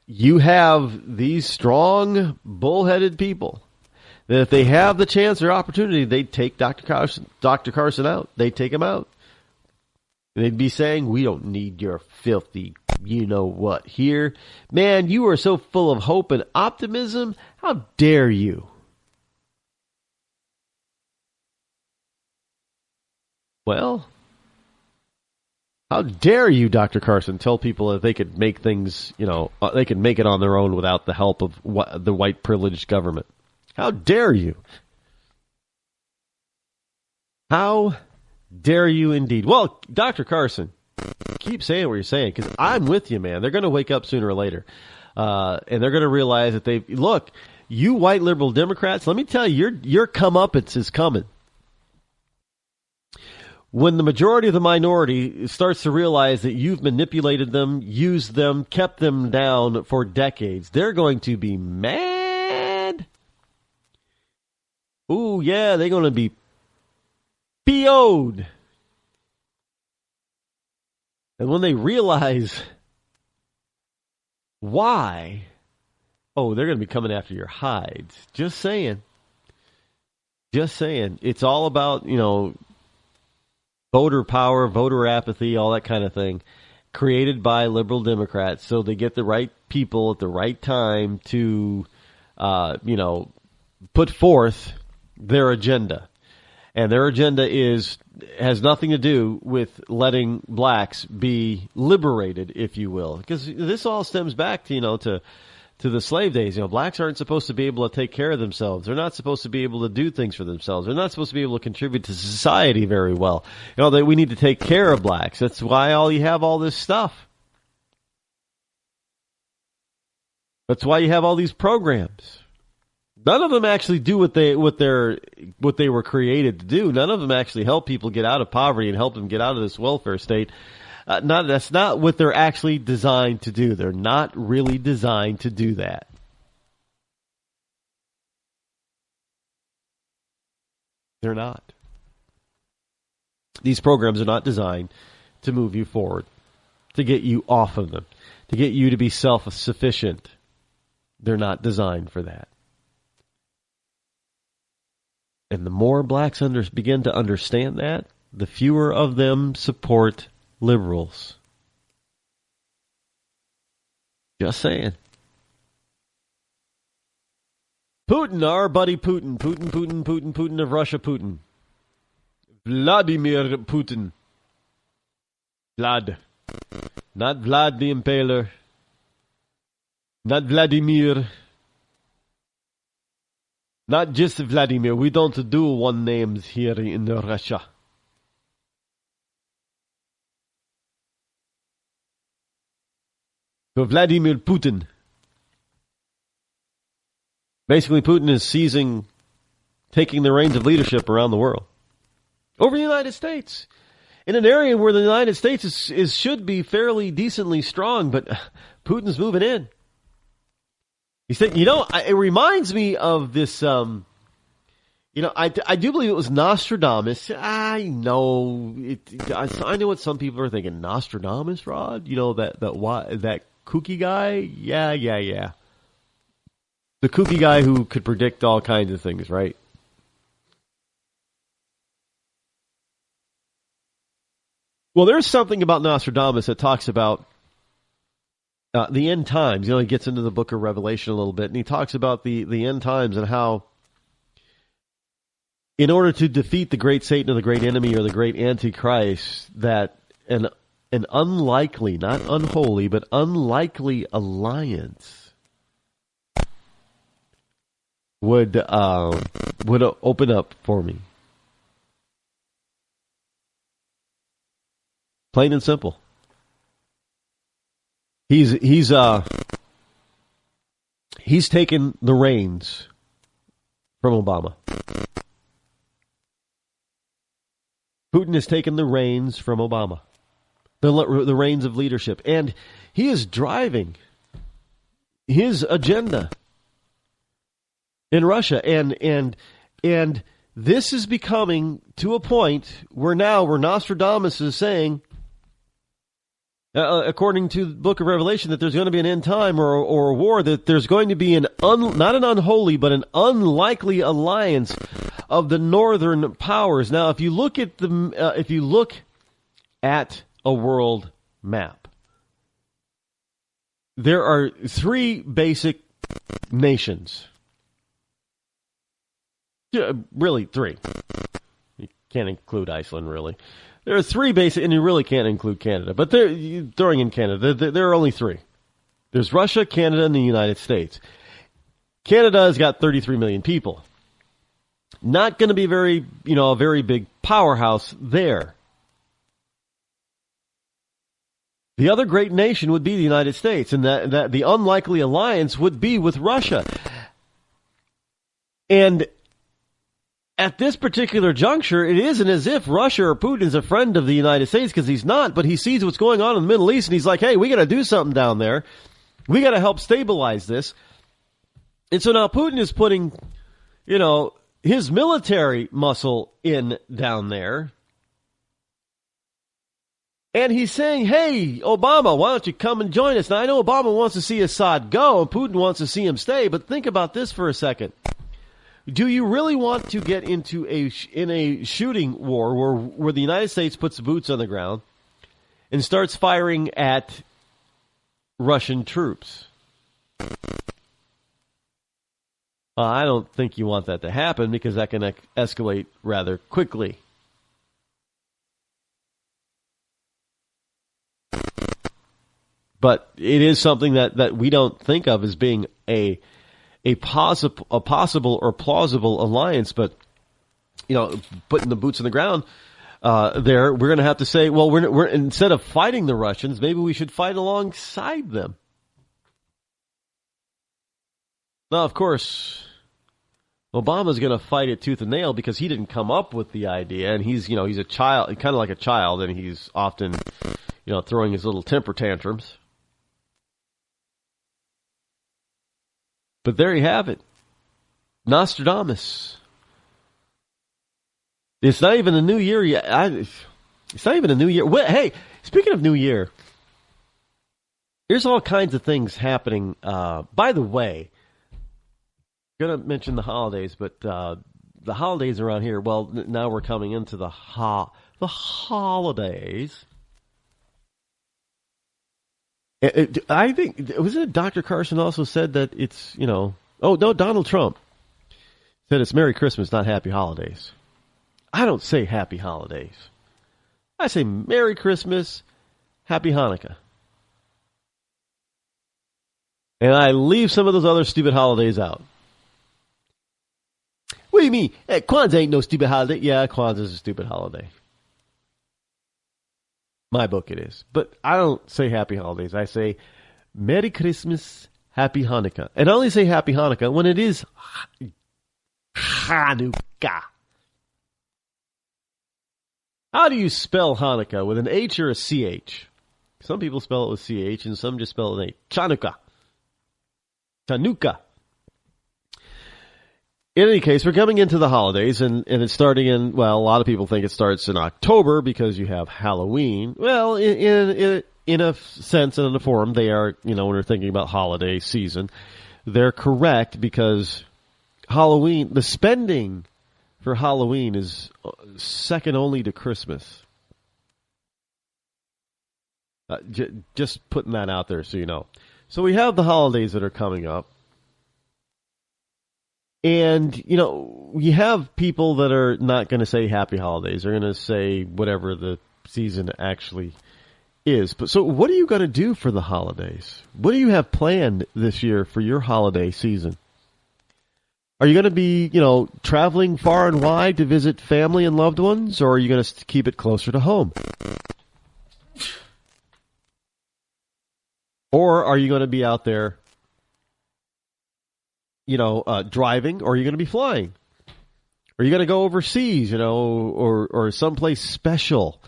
S7: you have these strong, bullheaded people that if they have the chance or opportunity, they'd take Dr. Carson out. They'd take him out. They'd be saying, we don't need your filthy you-know-what here. Man, you are so full of hope and optimism. How dare you? Well, how dare you, Dr. Carson, tell people that they could make things, they could make it on their own without the help of the white privileged government. How dare you? How dare you indeed? Well, Dr. Carson, keep saying what you're saying, because I'm with you, man. They're going to wake up sooner or later. And they're going to realize that look, you white liberal Democrats, let me tell you, your comeuppance is coming. When the majority of the minority starts to realize that you've manipulated them, used them, kept them down for decades, they're going to be mad. Ooh, yeah, they're going to be PO'd. And when they realize why, they're going to be coming after your hides. Just saying. Just saying. It's all about, voter power, voter apathy, all that kind of thing, created by liberal Democrats so they get the right people at the right time to, put forth their agenda. And their agenda has nothing to do with letting blacks be liberated, if you will. Because this all stems back to the slave days. Blacks aren't supposed to be able to take care of themselves. They're not supposed to be able to do things for themselves. They're not supposed to be able to contribute to society very well. That we need to take care of blacks. That's why you have all this stuff. That's why you have all these programs. None of them actually do what they were created to do. None of them actually help people get out of poverty and help them get out of this welfare state. That's not what they're actually designed to do. They're not really designed to do that. They're not. These programs are not designed to move you forward, to get you off of them, to get you to be self-sufficient. They're not designed for that. And the more blacks begin to understand that, the fewer of them support liberals. Just saying. Putin, our buddy Putin. Putin of Russia, Putin. Vladimir Putin. Vlad. Not Vlad the Impaler. Not Vladimir. Not just Vladimir. We don't do one names here in Russia. So Vladimir Putin. Basically, Putin is taking the reins of leadership around the world. Over the United States. In an area where the United States should be fairly decently strong, but Putin's moving in. He said, it reminds me of this, I do believe it was Nostradamus. I know what some people are thinking. Nostradamus, Rod? That kooky guy? Yeah. The kooky guy who could predict all kinds of things, right? Well, there's something about Nostradamus that talks about the end times. He gets into the book of Revelation a little bit, and he talks about the end times and how in order to defeat the great Satan or the great enemy or the great Antichrist, that an an unlikely, not unholy, but unlikely alliance would open up for me. Plain and simple. He's taken the reins from Obama. Putin has taken the reins from Obama, the reins of leadership, and he is driving his agenda in Russia, and this is becoming to a point where Nostradamus is saying, according to the Book of Revelation, that there's going to be an end time or a war, that there's going to be not an unholy, but an unlikely alliance of the northern powers. Now, if you look at a world map, there are three basic nations. Yeah, really, three. You can't include Iceland, really. There are three basic, and you really can't include Canada, but throwing in Canada, there are only three. There's Russia, Canada, and the United States. Canada has got 33 million people. Not going to be a very big powerhouse there. The other great nation would be the United States, and that the unlikely alliance would be with Russia. And at this particular juncture, it isn't as if Russia or Putin is a friend of the United States, because he's not, but he sees what's going on in the Middle East, and he's like, hey, we got to do something down there. We got to help stabilize this. And so now Putin is putting, his military muscle in down there. And he's saying, hey, Obama, why don't you come and join us? Now, I know Obama wants to see Assad go, and Putin wants to see him stay, but think about this for a second. Do you really want to get into a shooting war where the United States puts boots on the ground and starts firing at Russian troops? I don't think you want that to happen, because that can escalate rather quickly. But it is something that we don't think of as being a possible or plausible alliance. But, putting the boots on the ground there, we're going to have to say, well, we're instead of fighting the Russians, maybe we should fight alongside them. Now, of course, Obama's going to fight it tooth and nail, because he didn't come up with the idea, and he's a child, kind of like a child, and he's often, throwing his little temper tantrums. But there you have it. Nostradamus. It's not even a new year yet. It's not even a new year. Hey, speaking of new year, there's all kinds of things happening. By the way, I'm going to mention the holidays, but the holidays around here, well, now we're coming into the holidays. I think, was it Dr. Carson also said that it's, oh, no, Donald Trump said it's Merry Christmas, not Happy Holidays. I don't say Happy Holidays. I say Merry Christmas, Happy Hanukkah. And I leave some of those other stupid holidays out. What do you mean? Kwanzaa ain't no stupid holiday. Yeah, Kwanzaa is a stupid holiday. My book it is. But I don't say Happy Holidays. I say Merry Christmas, Happy Hanukkah. And I only say Happy Hanukkah when it is Hanukkah. How do you spell Hanukkah? With an H or a CH? Some people spell it with CH, and some just spell it with an H. Chanukah. Chanukah. In any case, we're coming into the holidays, and it's starting in, well, a lot of people think it starts in October because you have Halloween. Well, in a sense and in a form, they are, when they're thinking about holiday season, they're correct, because Halloween, the spending for Halloween is second only to Christmas. Just putting that out there so you know. So we have the holidays that are coming up. And, you have people that are not going to say Happy Holidays. They're going to say whatever the season actually is. But so what are you going to do for the holidays? What do you have planned this year for your holiday season? Are you going to be, traveling far and wide to visit family and loved ones, or are you going to keep it closer to home? Or are you going to be out there, driving, or are you going to be flying? Are you going to go overseas, or someplace special,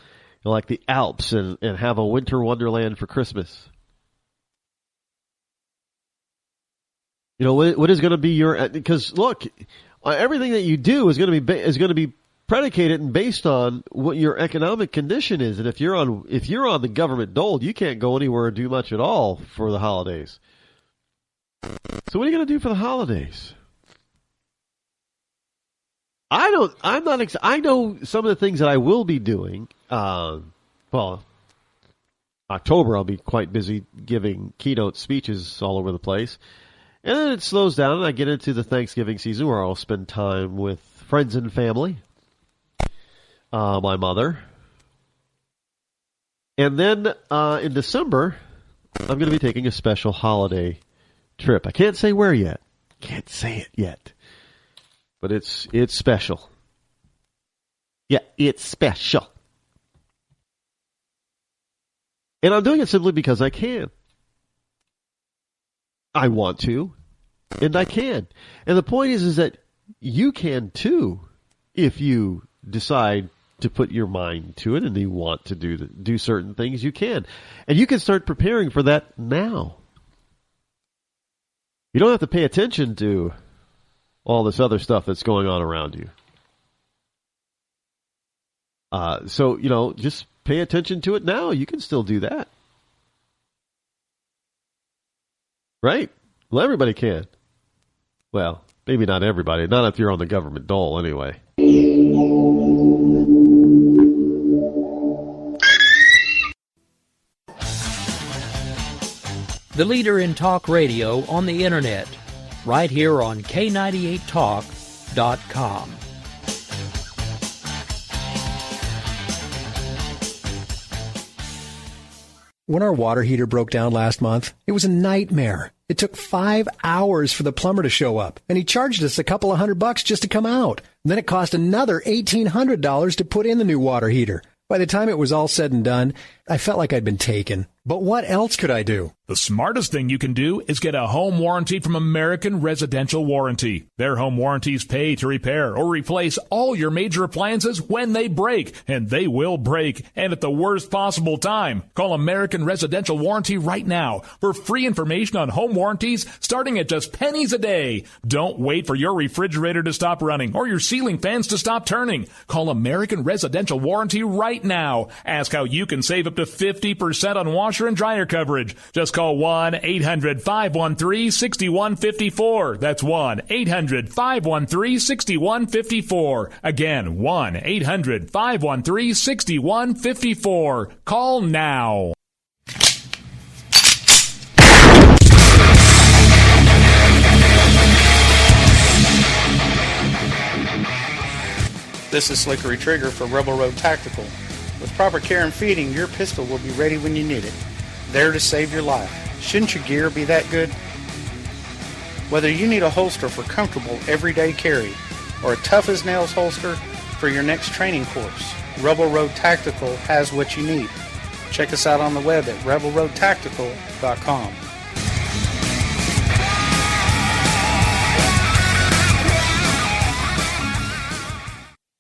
S7: like the Alps, and have a winter wonderland for Christmas? What is going to be your? Because look, everything that you do is going to be predicated and based on what your economic condition is. And if you're on the government dole, you can't go anywhere or do much at all for the holidays. So what are you going to do for the holidays? I know some of the things that I will be doing. October I'll be quite busy giving keynote speeches all over the place. And then it slows down and I get into the Thanksgiving season where I'll spend time with friends and family. My mother. And then in December, I'm going to be taking a special holiday trip. I can't say where yet. Can't say it yet. But it's special. Yeah, it's special. And I'm doing it simply because I can. I want to, and I can. And the point is that you can too, if you decide to put your mind to it and you want to do certain things, you can. And you can start preparing for that now. You don't have to pay attention to all this other stuff that's going on around you. So, just pay attention to it now. You can still do that. Right? Well, everybody can. Well, maybe not everybody. Not if you're on the government dole, anyway.
S6: The leader in talk radio on the Internet. Right here on K98Talk.com.
S8: When our water heater broke down last month, it was a nightmare. It took 5 hours for the plumber to show up, and he charged us a couple of $100 just to come out. And then it cost another $1,800 to put in the new water heater. By the time it was all said and done, I felt like I'd been taken. But what else could I do?
S1: The smartest thing you can do is get a home warranty from American Residential Warranty. Their home warranties pay to repair or replace all your major appliances when they break, and they will break, and at the worst possible time. Call American Residential Warranty right now for free information on home warranties starting at just pennies a day. Don't wait for your refrigerator to stop running or your ceiling fans to stop turning. Call American Residential Warranty right now. Ask how you can save up to 50% on washer and dryer coverage. Just call 1-800-513-6154. That's 1-800-513-6154. Again, 1-800-513-6154. Call now.
S13: This is Slickery Trigger for Rebel Road Tactical. With proper care and feeding, your pistol will be ready when you need it. There to save your life. Shouldn't your gear be that good? Whether you need a holster for comfortable everyday carry or a tough-as-nails holster for your next training course, Rebel Road Tactical has what you need. Check us out on the web at rebelroadtactical.com.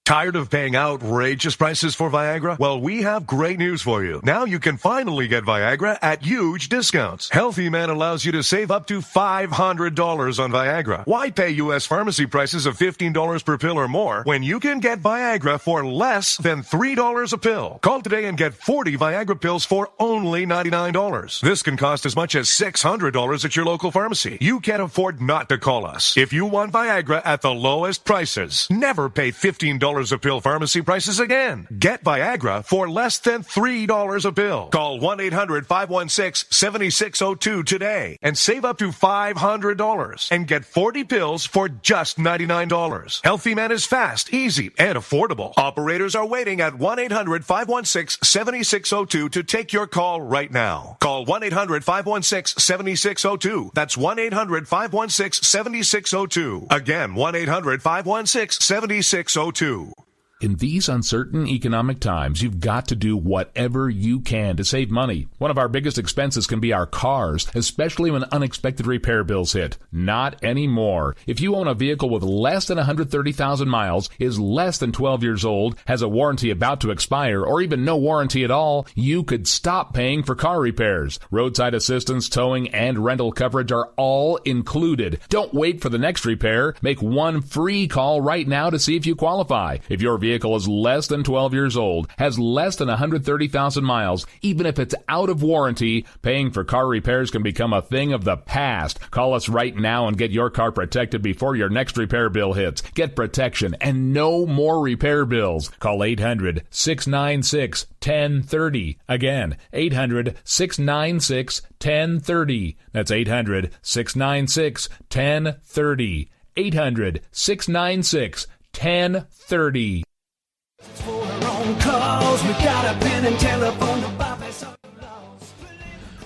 S10: Tired of paying outrageous prices for Viagra? Well, we have great news for you. Now you can finally get Viagra at huge discounts. Healthy Man allows you to save up to $500 on Viagra. Why pay U.S. pharmacy prices of $15 per pill or more when you can get Viagra for less than $3 a pill? Call today and get 40 Viagra pills for only $99. This can cost as much as $600 at your local pharmacy. You can't afford not to call us. If you want Viagra at the lowest prices, never pay $15 $3 a pill pharmacy prices again. Get Viagra for less than $3 a pill. Call 1-800-516-7602 today and save up to $500 and get 40 pills for just $99. Healthy Man is fast, easy, and affordable. Operators are waiting at 1-800-516-7602 to take your call right now. Call 1-800-516-7602. That's 1-800-516-7602. Again, 1-800-516-7602.
S1: In these uncertain economic times, you've got to do whatever you can to save money. One of our biggest expenses can be our cars, especially when unexpected repair bills hit. Not anymore. If you own a vehicle with less than 130,000 miles, is less than 12 years old, has a warranty about to expire, or even no warranty at all, you could stop paying for car repairs. Roadside assistance, towing, and rental coverage are all included. Don't wait for the next repair. Make one free call right now to see if you qualify. If your vehicle is less than 12 years old, has less than 130,000 miles, even if it's out of warranty, paying for car repairs can become a thing of the past. Call us right now and get your car protected before your next repair bill hits. Get protection and no more repair bills. Call 800-696-1030. Again, 800-696-1030. That's 800-696-1030. 800-696-1030.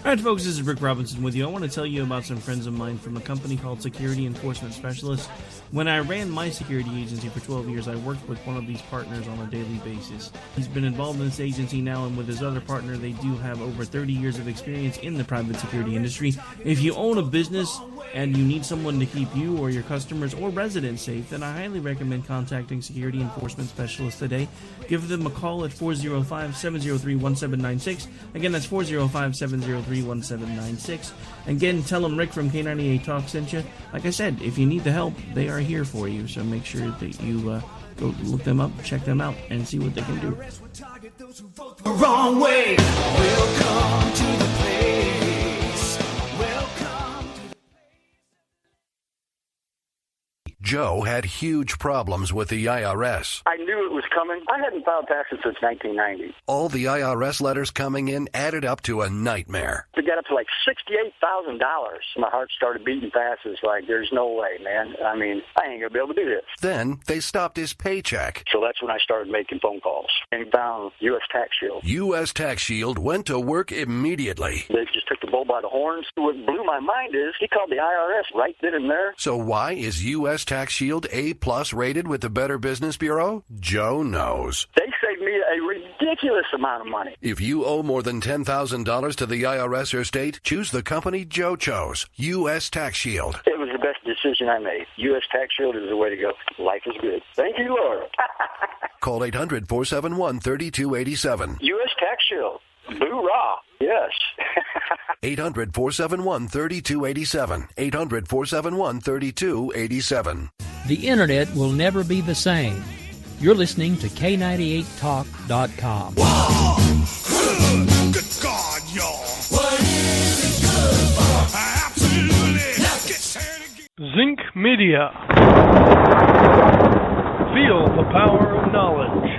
S3: Alright folks, this is Rick Robinson with you. I want to tell you about some friends of mine from a company called Security Enforcement Specialists. When I ran my security agency for 12 years, I worked with one of these partners on a daily basis. He's been involved in this agency now, and with his other partner, they do have over 30 years of experience in the private security industry. If you own a business and you need someone to keep you or your customers or residents safe, then I highly recommend contacting Security Enforcement Specialists today. Give them a call at 405-703-1796. Again, that's 405-703-1796. Again, tell them Rick from K98 Talk sent you. Like I said, if you need the help, they are here for you. So make sure that you go look them up, check them out, and see what they can do.
S2: The wrong way. Welcome to the place. Welcome to
S4: Joe had huge problems with the IRS.
S5: I knew it was coming. I hadn't filed taxes since 1990.
S4: All the IRS letters coming in added up to a nightmare.
S5: It got up to like $68,000. My heart started beating fast. It's like, there's no way, man. I mean, I ain't going to be able to do this.
S4: Then they stopped his paycheck.
S5: So that's when I started making phone calls and found U.S. Tax Shield.
S4: U.S. Tax Shield went to work immediately.
S5: They just took the bull by the horns. What blew my mind is he called the IRS right then and there.
S4: So why is U.S. Tax Shield A+ rated with the Better Business Bureau? Joe knows.
S5: They saved me a ridiculous amount of money.
S4: If you owe more than $10,000 to the IRS or state, choose the company Joe chose, U.S. Tax Shield.
S5: It was the best decision I made. U.S. Tax Shield is the way to go. Life is good. Thank you, Lord.
S4: Call 800-471-3287.
S5: U.S. Tax Shield. Boo-rah. Yes.
S4: 800-471-3287. 800-471-3287.
S6: The Internet will never be the same. You're listening to K98Talk.com.
S2: Good God, y'all. What is it good for? Absolutely. Let's get started again.
S14: Zinc Media. Feel the power of knowledge.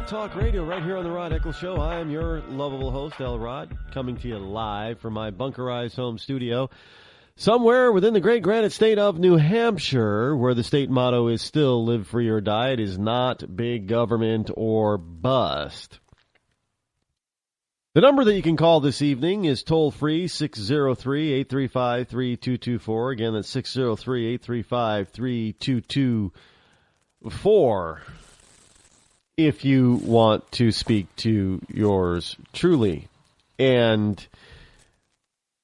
S7: Talk Radio right here on the Rod Eccles Show. I am your lovable host, L. Rod, coming to you live from my bunkerized home studio Somewhere within the great granite state of New Hampshire, where the state motto is still live free or die, it is not big government or bust. The number that you can call this evening is toll-free 603-835-3224. Again, that's 603-835-3224 if you want to speak to yours truly. And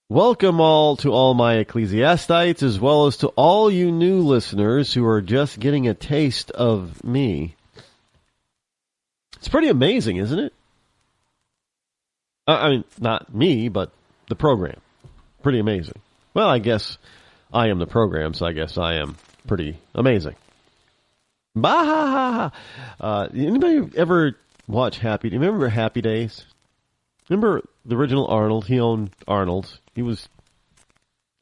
S7: welcome all to all my ecclesiastites, as well as to all you new listeners who are just getting a taste of me. It's pretty amazing, isn't it? I mean, not me, but the program. Pretty amazing. Well, I guess I am the program, so I guess I am pretty amazing. Bah! Anybody ever watch Happy? Do you remember Happy Days? Remember the original Arnold? He owned Arnold's. I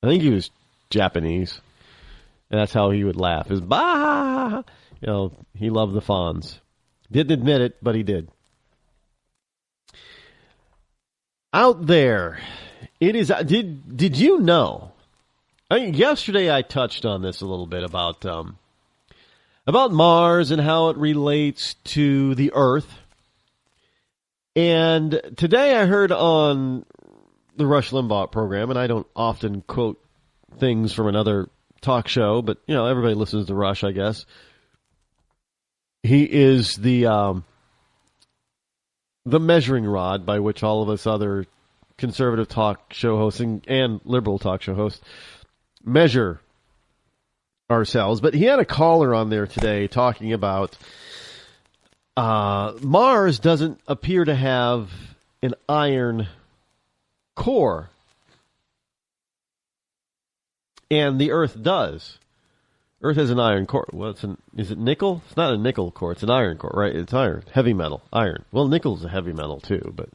S7: think he was Japanese. And that's how he would laugh. Is bah! You know, he loved the Fonz. Didn't admit it, but he did. Out there, it is. Did you know? I mean, yesterday I touched on this a little bit about Mars and how it relates to the Earth. And today I heard on the Rush Limbaugh program, and I don't often quote things from another talk show, but you know everybody listens to Rush, I guess. He is the measuring rod by which all of us other conservative talk show hosts and liberal talk show hosts measure ourselves. But he had a caller on there today talking about Mars doesn't appear to have an iron core, and the Earth does. Earth has an iron core. Well, is it nickel? It's not a nickel core. It's an iron core, right? It's iron, heavy metal, iron. Well, nickel's a heavy metal too, but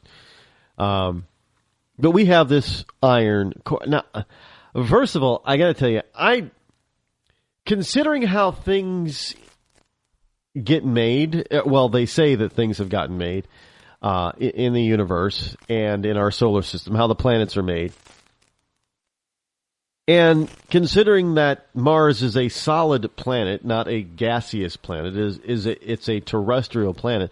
S7: we have this iron core. Now, first of all, I got to tell you, considering how things get made, well, they say that things have gotten made in the universe and in our solar system, how the planets are made. And considering that Mars is a solid planet, not a gaseous planet, it's a terrestrial planet,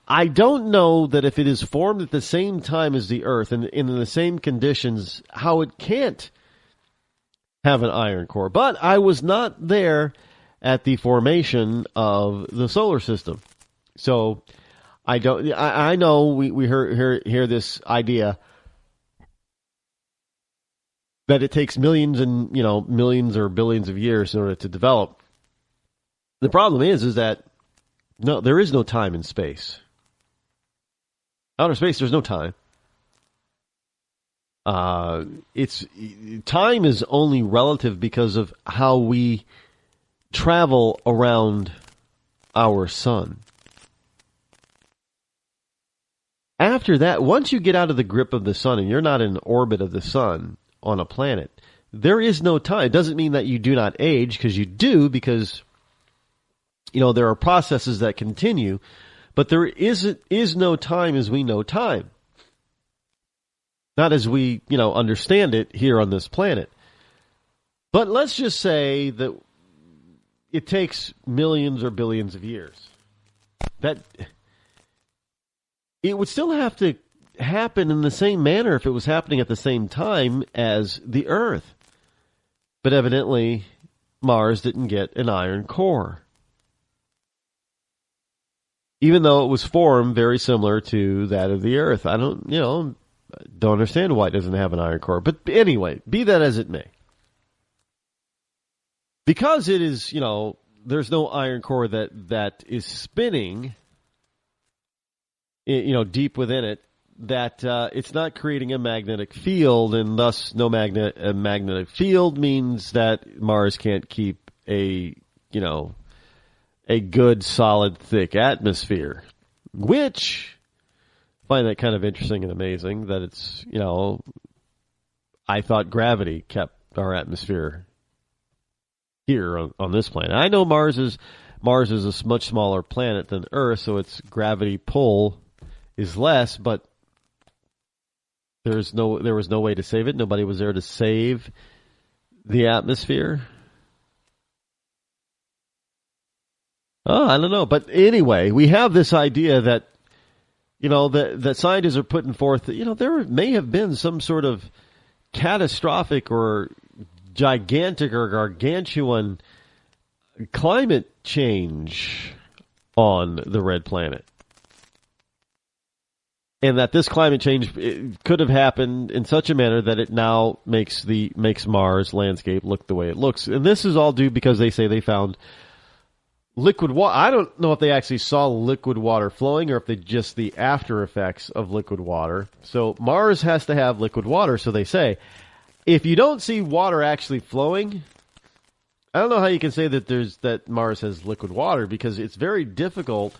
S7: I don't know that if it is formed at the same time as the Earth and in the same conditions, how it can't have an iron core. But I was not there at the formation of the solar system, so I don't. I know we hear this idea that it takes millions or billions of years in order to develop. The problem is that no, there is no time in space. Outer space, there's no time. Time is only relative because of how we travel around our sun. After that, once you get out of the grip of the sun and you're not in orbit of the sun on a planet, there is no time. It doesn't mean that you do not age, because you do, because there are processes that continue, but there is no time as we know time. Not as we, understand it here on this planet. But let's just say that it takes millions or billions of years. That it would still have to happen in the same manner if it was happening at the same time as the Earth. But evidently, Mars didn't get an iron core. Even though it was formed very similar to that of the Earth. I don't understand why it doesn't have an iron core. But anyway, be that as it may. Because it is, there's no iron core that is spinning, deep within it, that it's not creating a magnetic field, and thus a magnetic field means that Mars can't keep a good, solid, thick atmosphere, which I find that kind of interesting and amazing that it's, I thought gravity kept our atmosphere here on this planet. I know Mars is a much smaller planet than Earth, so its gravity pull is less, but there was no way to save it. Nobody was there to save the atmosphere? Oh, I don't know. But anyway, we have this idea that, that scientists are putting forth that, there may have been some sort of catastrophic or gigantic or gargantuan climate change on the red planet. And that this climate change could have happened in such a manner that it now makes Mars landscape look the way it looks. And this is all due because they say they found liquid water. I don't know if they actually saw liquid water flowing or if they just the after effects of liquid water. So Mars has to have liquid water, so they say. If you don't see water actually flowing, I don't know how you can say that Mars has liquid water, because it's very difficult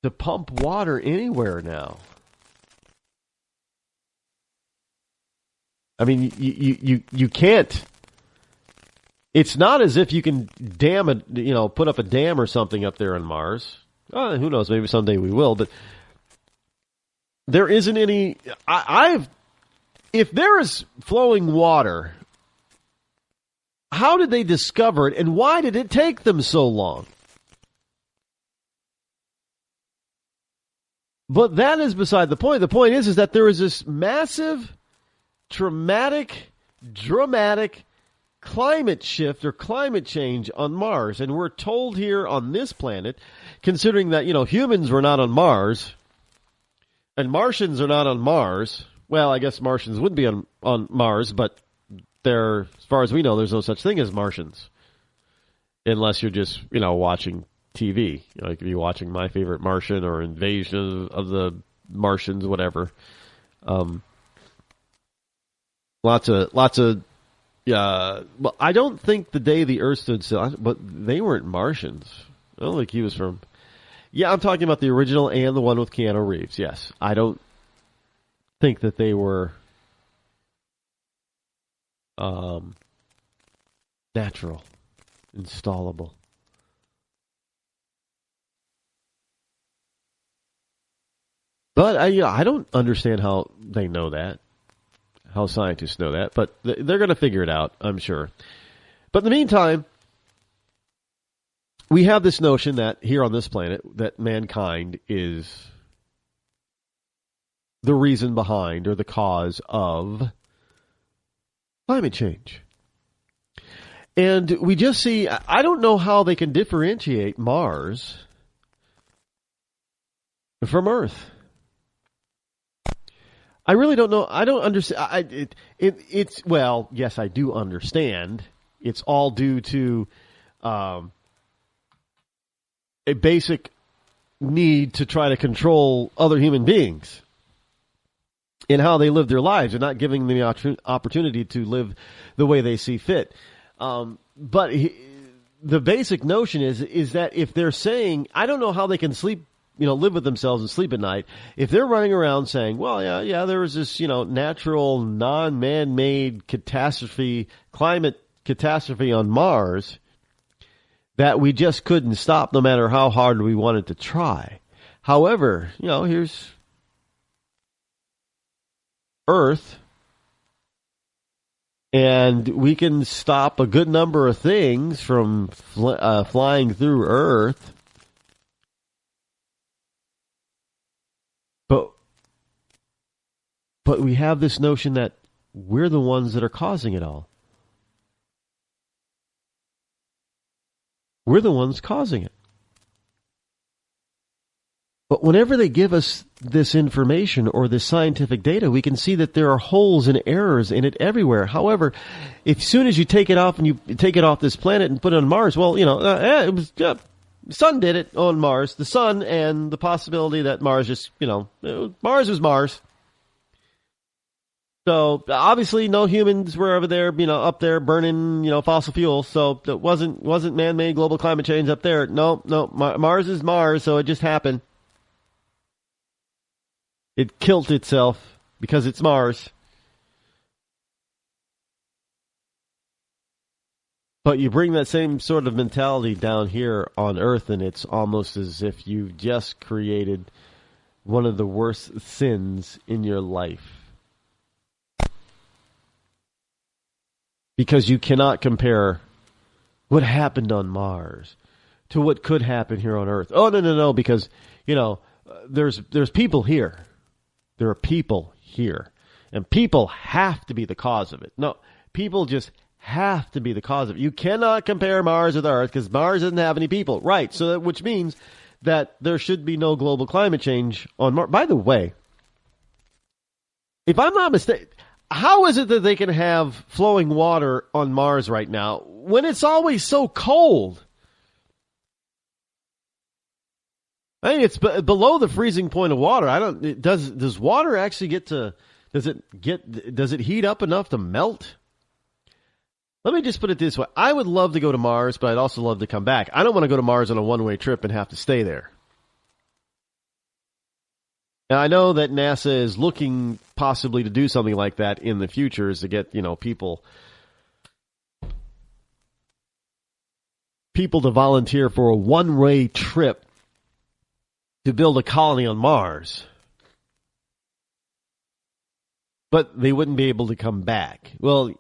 S7: to pump water anywhere now. I mean, you can't. It's not as if you can put up a dam or something up there on Mars. Who knows? Maybe someday we will. But there isn't any. If there is flowing water, how did they discover it, and why did it take them so long? But that is beside the point. The point is that there is this massive, dramatic climate shift or climate change on Mars. And we're told here on this planet, considering that, humans were not on Mars and Martians are not on Mars. Well, I guess Martians would be on Mars, but as far as we know, there's no such thing as Martians. Unless you're just, watching TV. You could be watching My Favorite Martian or Invasion of the Martians, whatever. Lots of well, I don't think the day the Earth stood still, but they weren't Martians. I don't think he was from. Yeah, I'm talking about the original and the one with Keanu Reeves. Yes, I don't think that they were natural, installable. But I don't understand how they know that, how scientists know that. But they're going to figure it out, I'm sure. But in the meantime, we have this notion that here on this planet, that mankind is the reason behind or the cause of climate change. And we just see, I don't know how they can differentiate Mars from Earth. I really don't know. I don't understand. It's well, yes, I do understand. It's all due to a basic need to try to control other human beings in how they live their lives and not giving them the opportunity to live the way they see fit. But the basic notion is that if they're saying, I don't know how they can live with themselves and sleep at night. If they're running around saying, well, yeah, there was this, natural, non-man-made climate catastrophe on Mars that we just couldn't stop no matter how hard we wanted to try. However, here's Earth, and we can stop a good number of things from flying through Earth. But we have this notion that we're the ones that are causing it all. We're the ones causing it. But whenever they give us this information or this scientific data, we can see that there are holes and errors in it everywhere. However, as soon as you take it off and you take it off this planet and put it on Mars, well, it was the sun did it on Mars. The sun and the possibility that Mars just, Mars was Mars. So obviously, no humans were over there, up there burning, fossil fuels. So it wasn't man-made global climate change up there. No, Mars is Mars, so it just happened. It killed itself because it's Mars. But you bring that same sort of mentality down here on Earth, and it's almost as if you've just created one of the worst sins in your life. because you cannot compare what happened on Mars to what could happen here on Earth. Oh, no, because, there's people here. There are people here. And people have to be the cause of it. No, people just have to be the cause of it. You cannot compare Mars with Earth because Mars doesn't have any people. Right, so which means that there should be no global climate change on Mars. By the way, if I'm not mistaken, how is it that they can have flowing water on Mars right now when it's always so cold? I mean, it's below the freezing point of water. Does water actually does it heat up enough to melt? Let me just put it this way. I would love to go to Mars, but I'd also love to come back. I don't want to go to Mars on a one-way trip and have to stay there. Now, I know that NASA is looking possibly to do something like that in the future, is to get, people to volunteer for a one-way trip to build a colony on Mars. But they wouldn't be able to come back. Well,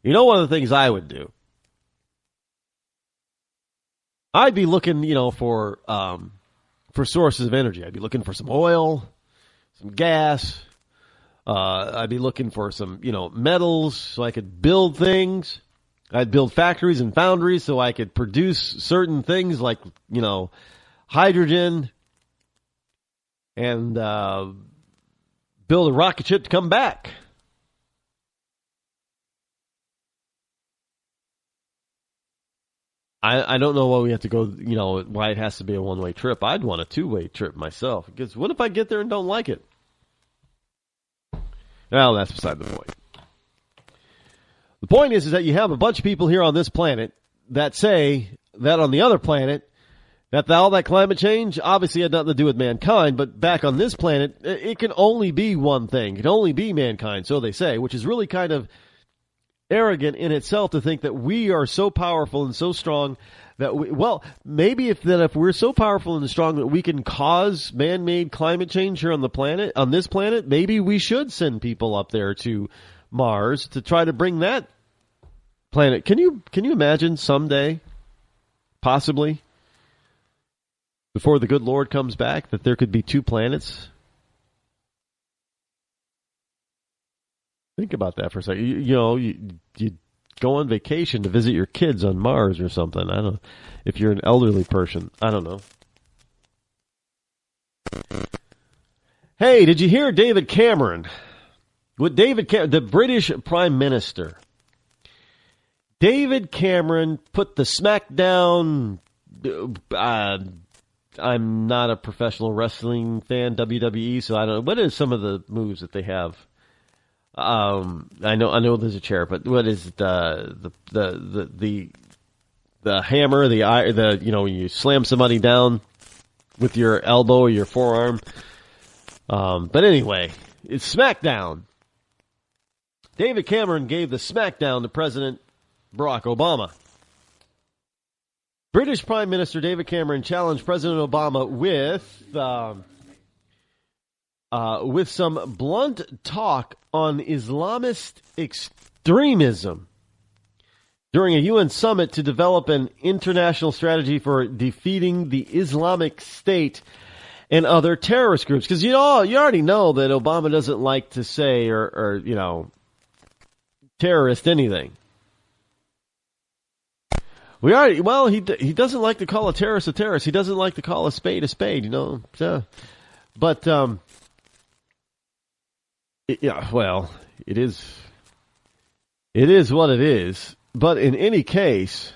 S7: one of the things I would do, I'd be looking, for sources of energy. I'd be looking for some oil, some gas. I'd be looking for some, metals so I could build things. I'd build factories and foundries so I could produce certain things like, hydrogen and build a rocket ship to come back. I don't know why we have to go, why it has to be a one-way trip. I'd want a two-way trip myself. Because what if I get there and don't like it? Well, that's beside the point. The point is that you have a bunch of people here on this planet that say that on the other planet, that all that climate change obviously had nothing to do with mankind, but back on this planet, it can only be one thing. It can only be mankind, so they say, which is really kind of arrogant in itself to think that we are so powerful and so strong that maybe if we're so powerful and strong that we can cause man-made climate change here on this planet, maybe we should send people up there to Mars to try to bring that planet. Can you imagine someday, possibly, before the good Lord comes back, that there could be two planets? Think about that for a second. You go on vacation to visit your kids on Mars or something. I don't know. If you're an elderly person, I don't know. Hey, did you hear David Cameron? The British Prime Minister. David Cameron put the smackdown. I'm not a professional wrestling fan, WWE, so I don't know. What are some of the moves that they have? I know there's a chair, but what is the hammer, when you slam somebody down with your elbow or your forearm. But anyway, it's SmackDown. David Cameron gave the SmackDown to President Barack Obama. British Prime Minister David Cameron challenged President Obama with some blunt talk on Islamist extremism during a UN summit to develop an international strategy for defeating the Islamic State and other terrorist groups. Because you already know that Obama doesn't like to say or terrorist anything. He doesn't like to call a terrorist a terrorist. He doesn't like to call a spade a spade. But it is what it is. But in any case,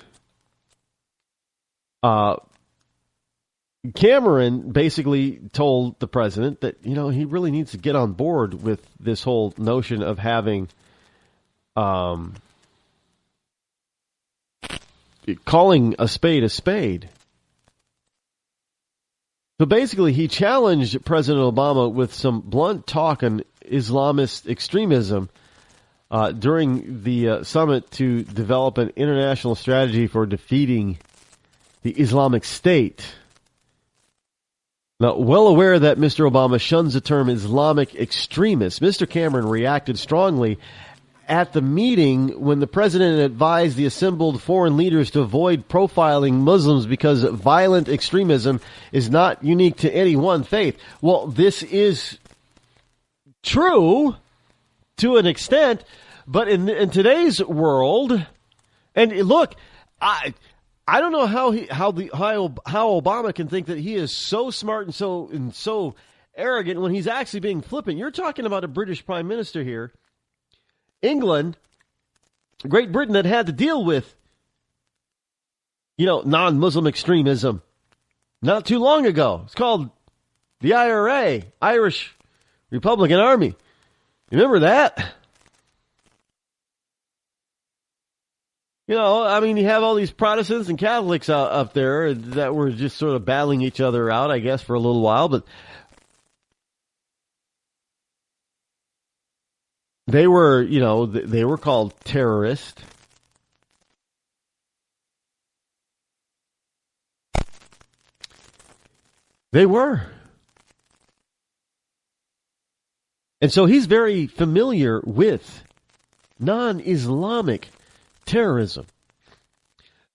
S7: Cameron basically told the president that, he really needs to get on board with this whole notion of having, calling a spade a spade. So basically, he challenged President Obama with some blunt talk on Islamist extremism during the summit to develop an international strategy for defeating the Islamic State. Now, well aware that Mr. Obama shuns the term Islamic extremist, Mr. Cameron reacted strongly at the meeting when the president advised the assembled foreign leaders to avoid profiling Muslims because violent extremism is not unique to any one faith. Well, this is true to an extent, but in today's world, and look, I don't know how Obama can think that he is so smart and so arrogant when he's actually being flippant. You're talking about a British prime minister here. England, Great Britain, that had to deal with, non-Muslim extremism not too long ago. It's called the IRA, Irish Republican Army. Remember that? You have all these Protestants and Catholics up there that were just sort of battling each other out, I guess, for a little while, but they were, they were called terrorists. They were. And so he's very familiar with non-Islamic terrorism.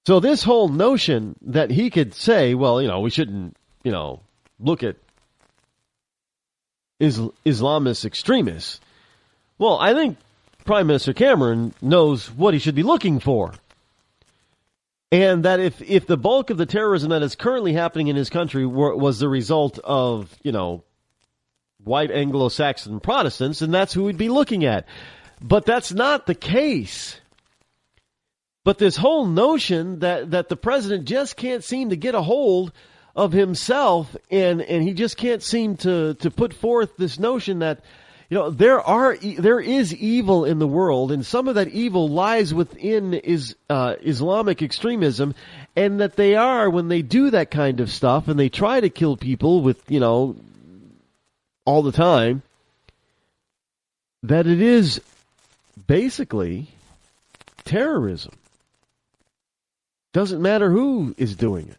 S7: So this whole notion that he could say, well, we shouldn't, look at Islamist extremists. Well, I think Prime Minister Cameron knows what he should be looking for. And that if the bulk of the terrorism that is currently happening in his country was the result of, white Anglo-Saxon Protestants, then that's who we'd be looking at. But that's not the case. But this whole notion that the president just can't seem to get a hold of himself, and he just can't seem to put forth this notion that, there is evil in the world, and some of that evil lies within Islamic extremism, and that they are, when they do that kind of stuff, and they try to kill people with, all the time, that it is basically terrorism. Doesn't matter who is doing it.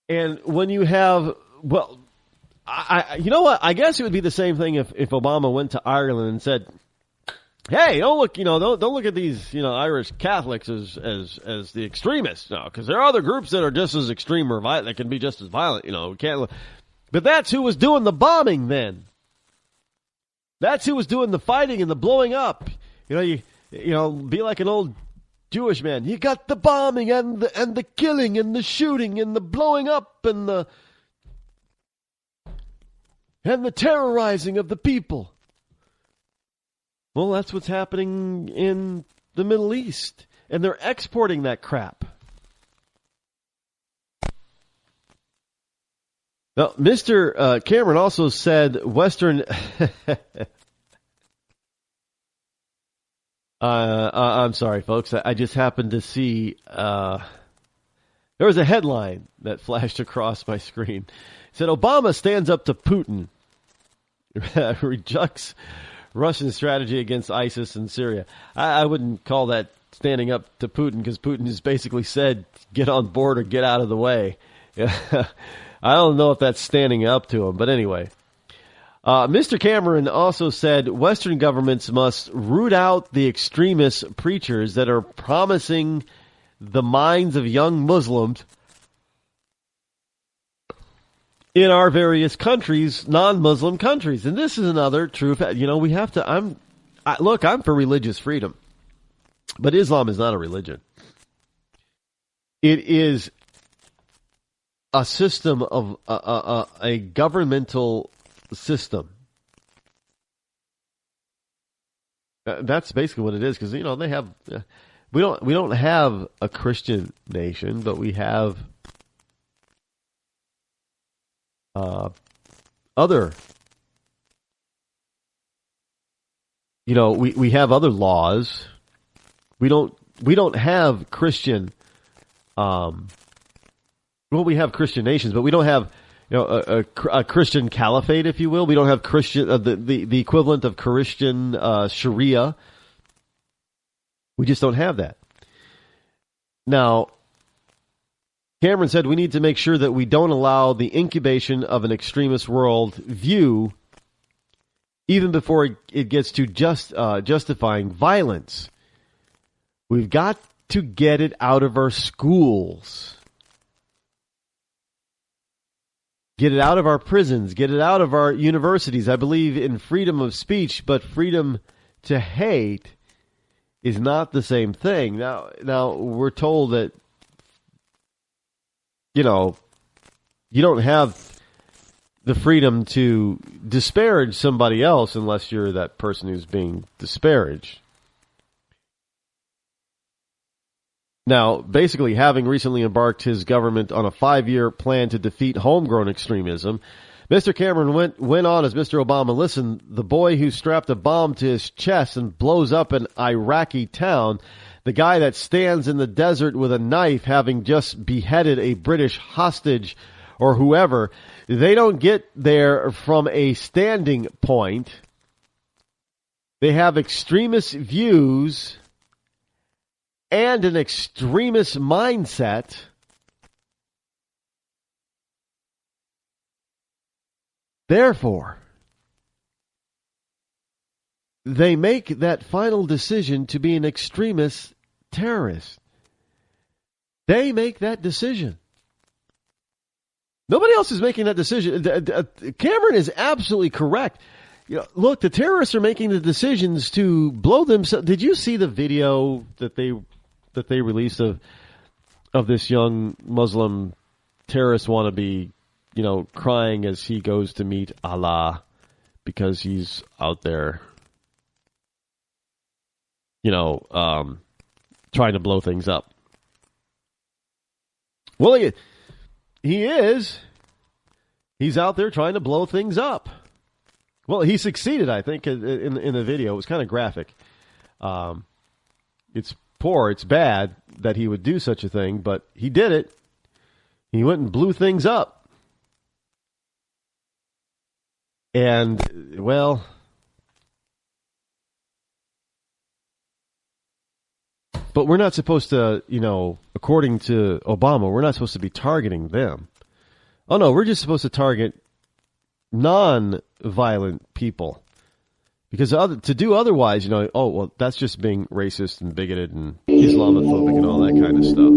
S7: And when you have, you know what? I guess it would be the same thing if Obama went to Ireland and said, "Hey, don't look at these, Irish Catholics as the extremists, because there are other groups that are just as extreme or violent, that can be just as violent, we can't." But that's who was doing the bombing then. That's who was doing the fighting and the blowing up. Be like an old Jewish man. You got the bombing and the killing and the shooting and the blowing up and the terrorizing of the people. Well, that's what's happening in the Middle East, and they're exporting that crap. Now, Mr. Cameron also said Western... I'm sorry, folks. I just happened to see... there was a headline that flashed across my screen. It said, Obama stands up to Putin. Rejects Russian strategy against ISIS in Syria. I wouldn't call that standing up to Putin, because Putin has basically said, get on board or get out of the way. I don't know if that's standing up to him, but anyway. Mr. Cameron also said Western governments must root out the extremist preachers that are promising the minds of young Muslims in our various countries, non-Muslim countries. And this is another true fact. We have to, I'm for religious freedom, but Islam is not a religion. It is a system of a governmental system. That's basically what it is, because they have we don't have a Christian nation, but we have other we have other laws. We don't have Christian we have Christian nations, but we don't have a Christian caliphate, if you will. We don't have Christian the equivalent of Christian Sharia. We just don't have that. Now, Cameron said we need to make sure that we don't allow the incubation of an extremist world view even before it gets to justifying violence. We've got to get it out of our schools. Get it out of our prisons. Get it out of our universities. I believe in freedom of speech, but freedom to hate is not the same thing. Now we're told that, you don't have the freedom to disparage somebody else unless you're that person who's being disparaged. Now, basically, having recently embarked his government on a 5-year plan to defeat homegrown extremism, Mr. Cameron went on as Mr. Obama. Listen, the boy who strapped a bomb to his chest and blows up an Iraqi town, the guy that stands in the desert with a knife having just beheaded a British hostage or whoever, they don't get there from a standing point. They have extremist views and an extremist mindset. Therefore, they make that final decision to be an extremist terrorist. They make that decision. Nobody else is making that decision. Cameron is absolutely correct. Look, the terrorists are making the decisions to blow themselves. Did you see the video that they released of this young Muslim terrorist wannabe, crying as he goes to meet Allah because he's out there, trying to blow things up? Well, he is. He's out there trying to blow things up. Well, he succeeded, I think, in the video. It was kind of graphic. It's poor, it's bad that he would do such a thing, but he did it. He went and blew things up. And, well, but we're not supposed to, according to Obama, we're not supposed to be targeting them. Oh, no, we're just supposed to target non-violent people. Because to do otherwise, that's just being racist and bigoted and Islamophobic and all that kind of stuff.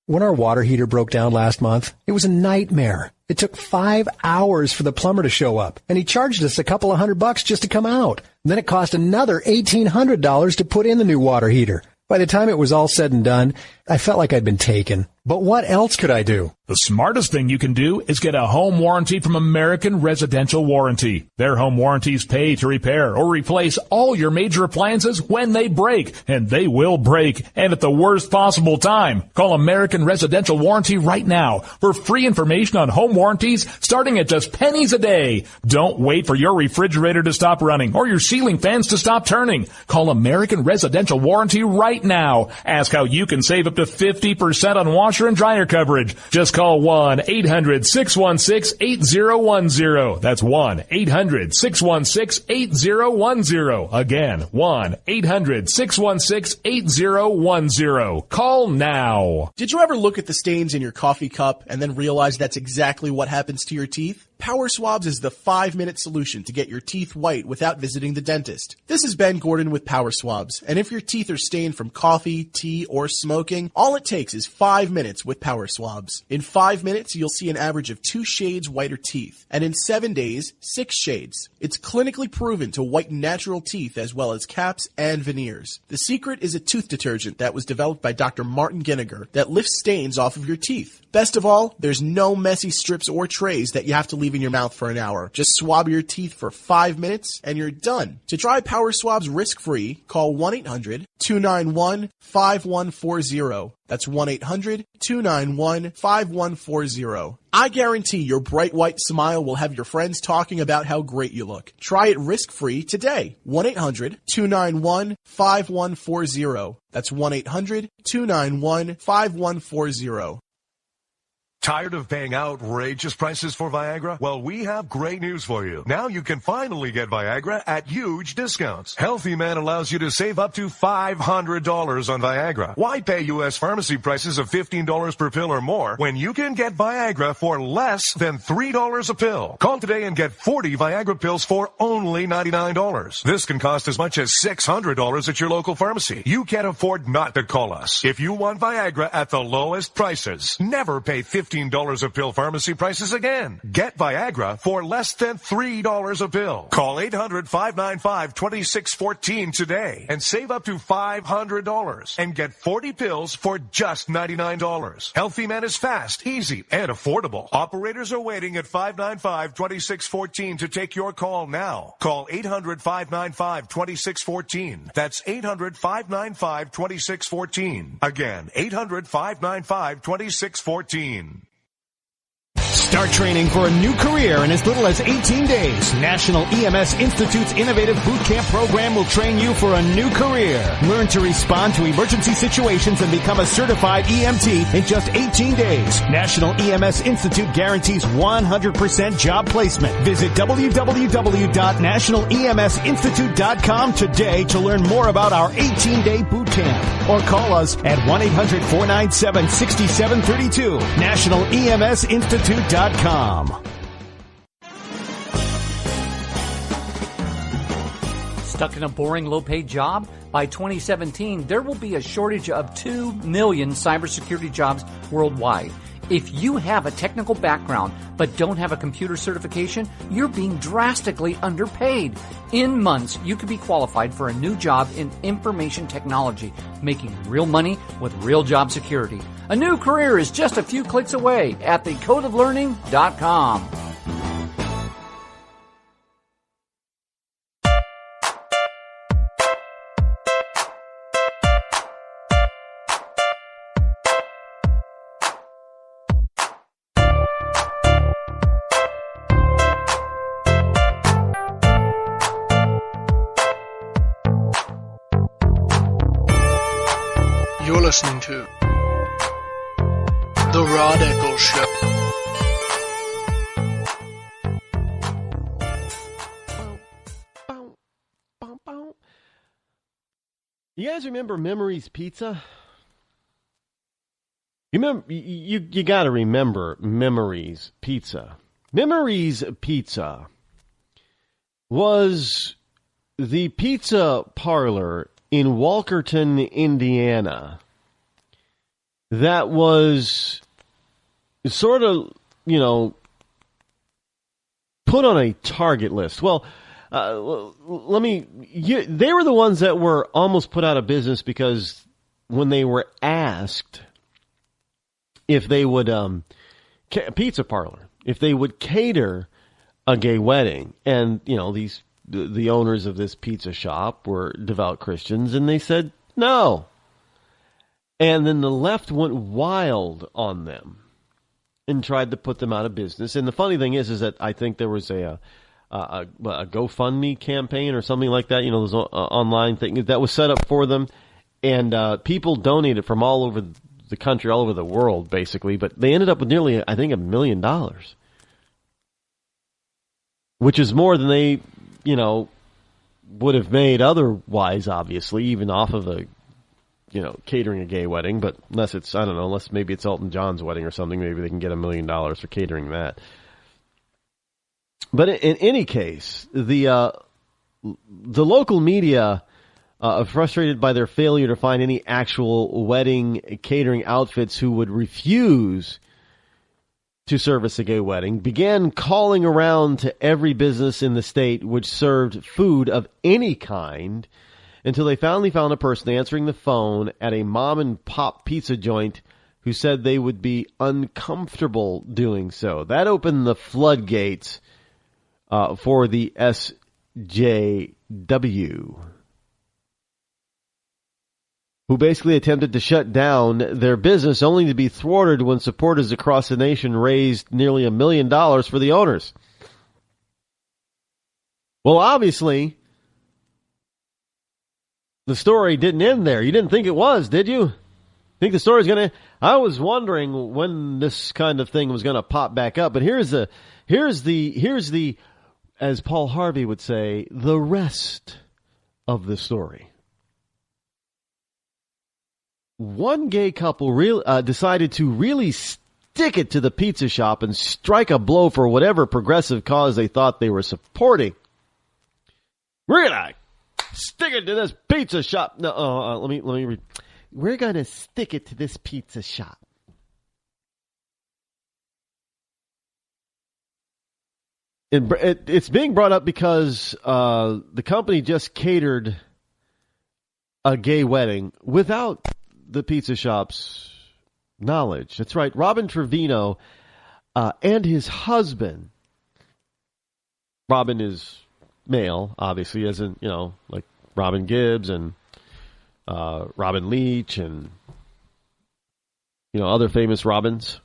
S8: When our water heater broke down last month, it was a nightmare. It took 5 hours for the plumber to show up, and he charged us a couple of $100 just to come out. And then it cost another $1,800 to put in the new water heater. By the time it was all said and done, I felt like I'd been taken. But what else could I do?
S1: The smartest thing you can do is get a home warranty from American Residential Warranty. Their home warranties pay to repair or replace all your major appliances when they break, and they will break, and at the worst possible time. Call American Residential Warranty right now for free information on home warranties starting at just pennies a day. Don't wait for your refrigerator to stop running or your ceiling fans to stop turning. Call American Residential Warranty right now. Ask how you can save up to 50% on washer and dryer coverage. Just call 1-800-616-8010. That's 1-800-616-8010. Again, 1-800-616-8010. Call now.
S9: Did you ever look at the stains in your coffee cup and then realize that's exactly what happens to your teeth? Power Swabs is the 5-minute solution to get your teeth white without visiting the dentist. This is Ben Gordon with Power Swabs, and if your teeth are stained from coffee, tea, or smoking, all it takes is 5 minutes with Power Swabs. In 5 minutes, you'll see an average of 2 shades whiter teeth, and in 7 days, 6 shades. It's clinically proven to whiten natural teeth as well as caps and veneers. The secret is a tooth detergent that was developed by Dr. Martin Ginniger that lifts stains off of your teeth. Best of all, there's no messy strips or trays that you have to leave in your mouth for an hour. Just swab your teeth for 5 minutes and you're done. To try Power Swabs risk-free, call 1-800-291-5140. That's 1-800-291-5140. I guarantee your bright white smile will have your friends talking about how great you look. Try it risk-free today. 1-800-291-5140. That's 1-800-291-5140.
S10: Tired of paying outrageous prices for Viagra? Well, we have great news for you. Now you can finally get Viagra at huge discounts. Healthy Man allows you to save up to $500 on Viagra. Why pay U.S. pharmacy prices of $15 per pill or more when you can get Viagra for less than $3 a pill? Call today and get 40 Viagra pills for only $99. This can cost as much as $600 at your local pharmacy. You can't afford not to call us. If you want Viagra at the lowest prices, never pay $15 a pill pharmacy prices again. Get Viagra for less than $3 a pill. Call 800-595-2614 today and save up to $500 and get 40 pills for just $99. Healthy Man is fast, easy, and affordable. Operators are waiting at 595-2614 to take your call now. Call 800-595-2614. That's 800-595-2614. Again, 800-595-2614.
S11: Start training for a new career in as little as 18 days. National EMS Institute's innovative boot camp program will train you for a new career. Learn to respond to emergency situations and become a certified EMT in just 18 days. National EMS Institute guarantees 100% job placement. Visit www.nationaleMSinstitute.com today to learn more about our 18-day boot camp. Or call us at 1-800-497-6732. NationalEMSInstitute.com.
S6: Stuck in a boring, low-paid job? By 2017, there will be a shortage of 2 million cybersecurity jobs worldwide. If you have a technical background but don't have a computer certification, you're being drastically underpaid. In months, you could be qualified for a new job in information technology, making real money with real job security. A new career is just a few clicks away at thecodeoflearning.com.
S15: You're listening to The Rod Eccles Show.
S7: You guys remember Memories Pizza? You got to remember Memories Pizza. Memories Pizza was the pizza parlor in Walkerton, Indiana, that was sort of, put on a target list. Well, they were the ones that were almost put out of business because when they were asked if they would, pizza parlor, if they would cater a gay wedding, and, the owners of this pizza shop were devout Christians, and they said no. And then the left went wild on them and tried to put them out of business. And the funny thing is that I think there was a GoFundMe campaign or something like that, those online thing that was set up for them. And people donated from all over the country, all over the world, basically. But they ended up with nearly, I think, $1 million, which is more than they would have made otherwise, obviously, even off of catering a gay wedding. But unless maybe it's Elton John's wedding or something, maybe they can get $1 million for catering that. But in any case, the local media are frustrated by their failure to find any actual wedding catering outfits who would refuse to service a gay wedding, began calling around to every business in the state which served food of any kind until they finally found a person answering the phone at a mom-and-pop pizza joint who said they would be uncomfortable doing so. That opened the floodgates for the SJW, who basically attempted to shut down their business only to be thwarted when supporters across the nation raised nearly $1 million for the owners. Well, obviously, the story didn't end there. You didn't think it was, did you? Think the story's going to... I was wondering when this kind of thing was going to pop back up, but here's the, as Paul Harvey would say, the rest of the story. One gay couple decided to really stick it to the pizza shop and strike a blow for whatever progressive cause they thought they were supporting. We're going to stick it to this pizza shop. No, let me read. We're going to stick it to this pizza shop. It's being brought up because the company just catered a gay wedding without the pizza shop's knowledge. That's right. Robin Trevino and his husband. Robin is male, obviously, as in, like Robin Gibbs and Robin Leach and, other famous Robins.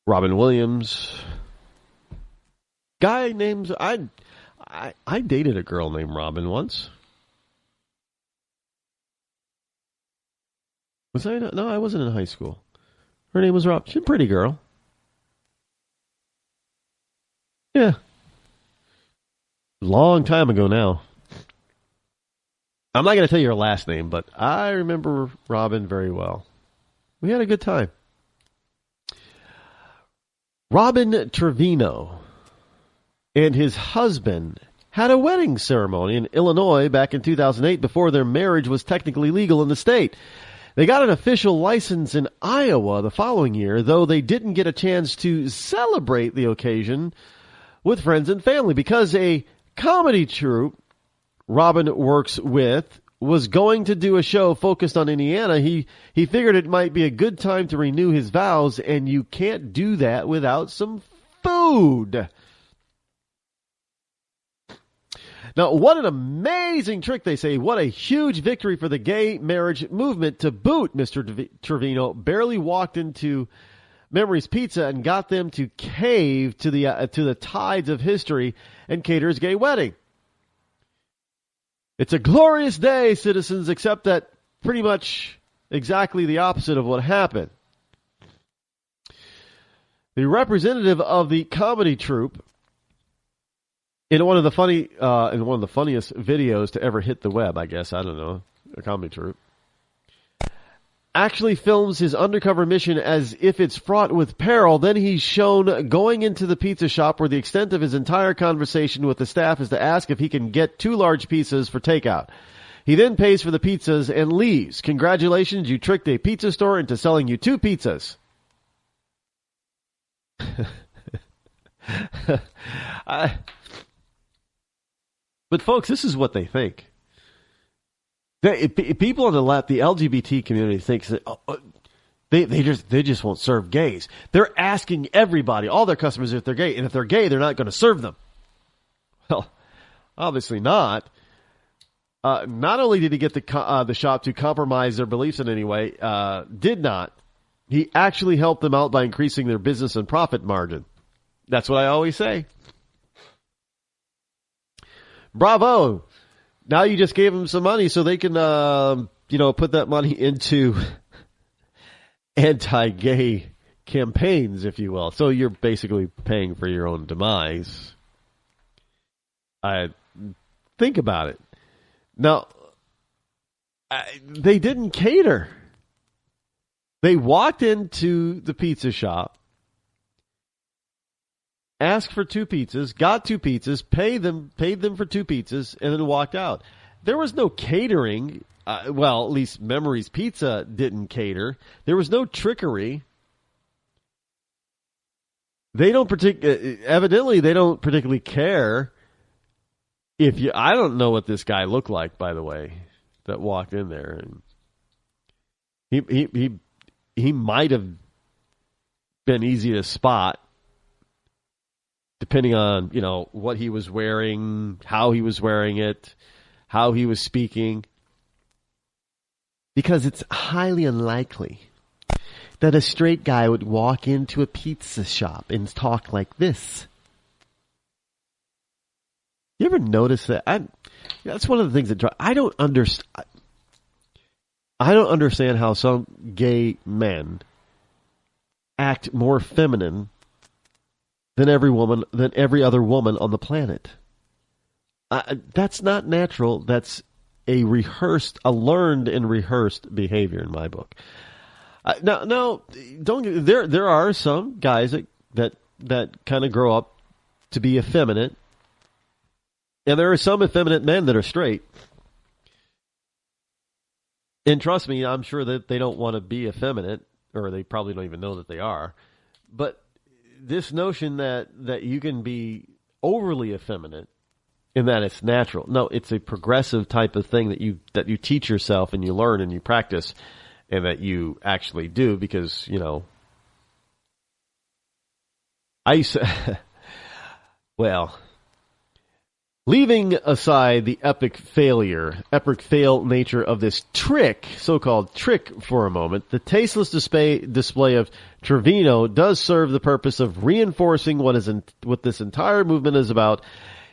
S7: Robin Williams. Guy named... I dated a girl named Robin once. Was I? No, I wasn't in high school. Her name was Rob. She's a pretty girl. Yeah. Long time ago now. I'm not going to tell you her last name, but I remember Robin very well. We had a good time. Robin Trevino and his husband had a wedding ceremony in Illinois back in 2008 before their marriage was technically legal in the state. They got an official license in Iowa the following year, though they didn't get a chance to celebrate the occasion with friends and family because a comedy troupe Robin works with was going to do a show focused on Indiana. He figured it might be a good time to renew his vows, and you can't do that without some food. Now, what an amazing trick, they say. What a huge victory for the gay marriage movement to boot. Mr. Trevino barely walked into Memory's Pizza and got them to cave to the tides of history and cater his gay wedding. It's a glorious day, citizens, except that pretty much exactly the opposite of what happened. The representative of the comedy troupe, in one of the funniest videos to ever hit the web, I guess, I don't know, a comedy troupe, actually films his undercover mission as if it's fraught with peril. Then he's shown going into the pizza shop where the extent of his entire conversation with the staff is to ask if he can get 2 large pizzas for takeout. He then pays for the pizzas and leaves. Congratulations, you tricked a pizza store into selling you 2 pizzas. But folks, this is what they think. People on the left, the LGBT community, thinks that they just won't serve gays. They're asking everybody, all their customers, if they're gay, and if they're gay, they're not going to serve them. Well, obviously not. Not only did he get the shop to compromise their beliefs in any way, did not. He actually helped them out by increasing their business and profit margin. That's what I always say. Bravo. Now you just gave them some money so they can, put that money into anti-gay campaigns, if you will. So you're basically paying for your own demise. Think about it. Now, they didn't cater. They walked into the pizza shop, asked for 2 pizzas, got 2 pizzas, paid them for 2 pizzas, and then walked out. There was no catering. Well, at least Memory's Pizza didn't cater. There was no trickery. Evidently, they don't particularly care if you. I don't know what this guy looked like, by the way, that walked in there, and he might have been easy to spot. Depending on, what he was wearing, how he was wearing it, how he was speaking. Because it's highly unlikely that a straight guy would walk into a pizza shop and talk like this. You ever notice that? That's one of the things that I don't understand. I don't understand how some gay men act more feminine than every other woman on the planet. That's not natural. That's a learned and rehearsed behavior in my book. Now, there are some guys that kind of grow up to be effeminate, and there are some effeminate men that are straight. And trust me, I'm sure that they don't want to be effeminate, or they probably don't even know that they are. But this notion that you can be overly effeminate and that it's natural. No, it's a progressive type of thing that you teach yourself and you learn and you practice and that you actually do because, leaving aside the epic fail nature of this so-called trick for a moment, the tasteless display of Trevino does serve the purpose of reinforcing what this entire movement is about.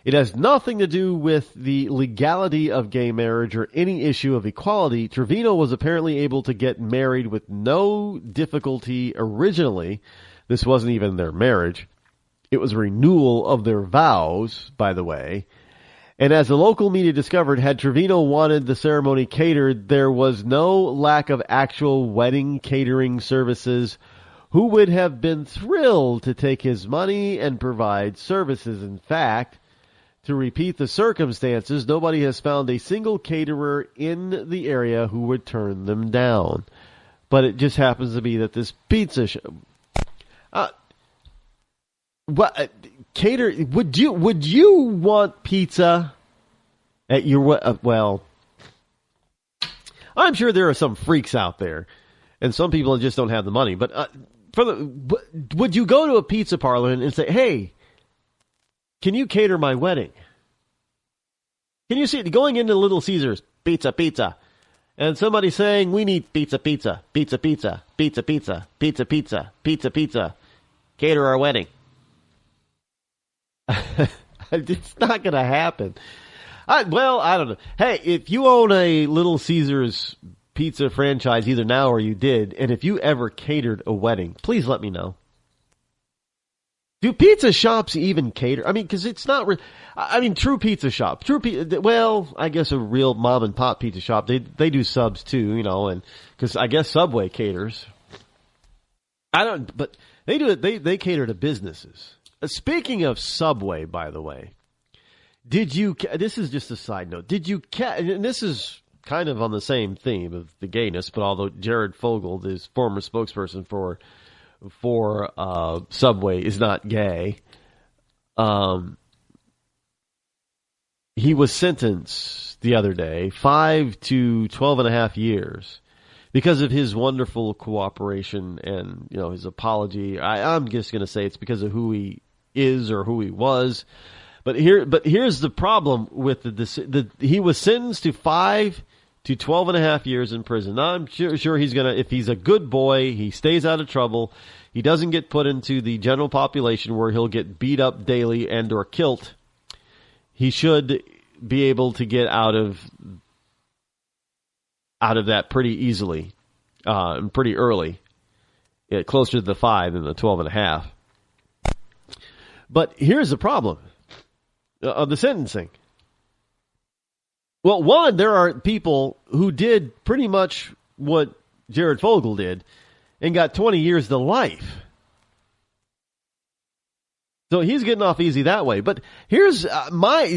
S7: It has nothing to do with the legality of gay marriage or any issue of equality. Trevino was apparently able to get married with no difficulty originally. This wasn't even their marriage. It was a renewal of their vows, by the way. And as the local media discovered, had Trevino wanted the ceremony catered, there was no lack of actual wedding catering services. Who would have been thrilled to take his money and provide services? In fact, to repeat the circumstances, nobody has found a single caterer in the area who would turn them down. But it just happens to be that this pizza would you want pizza at your I'm sure there are some freaks out there and some people just don't have the money, but would you go to a pizza parlor and say, "Hey, can you cater my wedding?" Can you see it going into Little Caesars, pizza, and somebody saying, "We need pizza, cater our wedding." It's not going to happen. I don't know. Hey, if you own a Little Caesars pizza franchise, either now or you did, and if you ever catered a wedding, please let me know. Do pizza shops even cater? I mean, because it's not. True pizza shop. I guess a real mom and pop pizza shop. They do subs too, and because I guess Subway caters. But they do it. They cater to businesses. Speaking of Subway, by the way, this is just a side note. And this is kind of on the same theme of the gayness, but although Jared Fogle, his former spokesperson for Subway, is not gay, he was sentenced the other day 5 to 12.5 years because of his wonderful cooperation and his apology. I'm just going to say it's because of who he is or who he was. But here's the problem with he was sentenced to 5 to 12.5 years in prison. Now, I'm sure he's gonna, if he's a good boy, he stays out of trouble. He doesn't get put into the general population where he'll get beat up daily and or killed. He should be able to get out of that pretty easily, and pretty early, closer to the 5 than the 12.5. But here's the problem of the sentencing. Well, one, there are people who did pretty much what Jared Fogle did and got 20 years to life. So he's getting off easy that way. But here's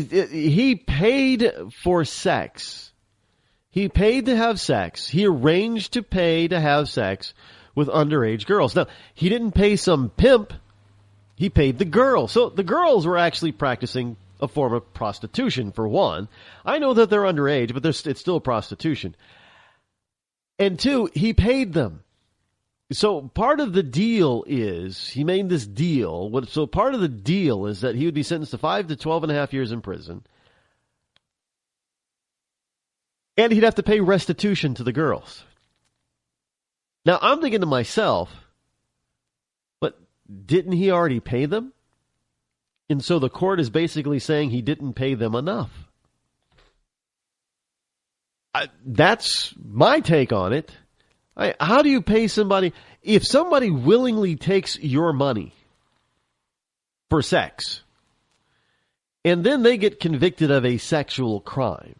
S7: he paid for sex. He paid to have sex. He arranged to pay to have sex with underage girls. Now, he didn't pay some pimp. He paid the girl. So the girls were actually practicing a form of prostitution, for one. I know that they're underage, but it's still prostitution. And two, he paid them. So part of the deal is, he made this deal. So part of the deal is that he would be sentenced to 5 to 12.5 years in prison. And he'd have to pay restitution to the girls. Now, I'm thinking to myself, but didn't he already pay them? And so the court is basically saying he didn't pay them enough. That's my take on it. How do you pay somebody if somebody willingly takes your money for sex, and then they get convicted of a sexual crime,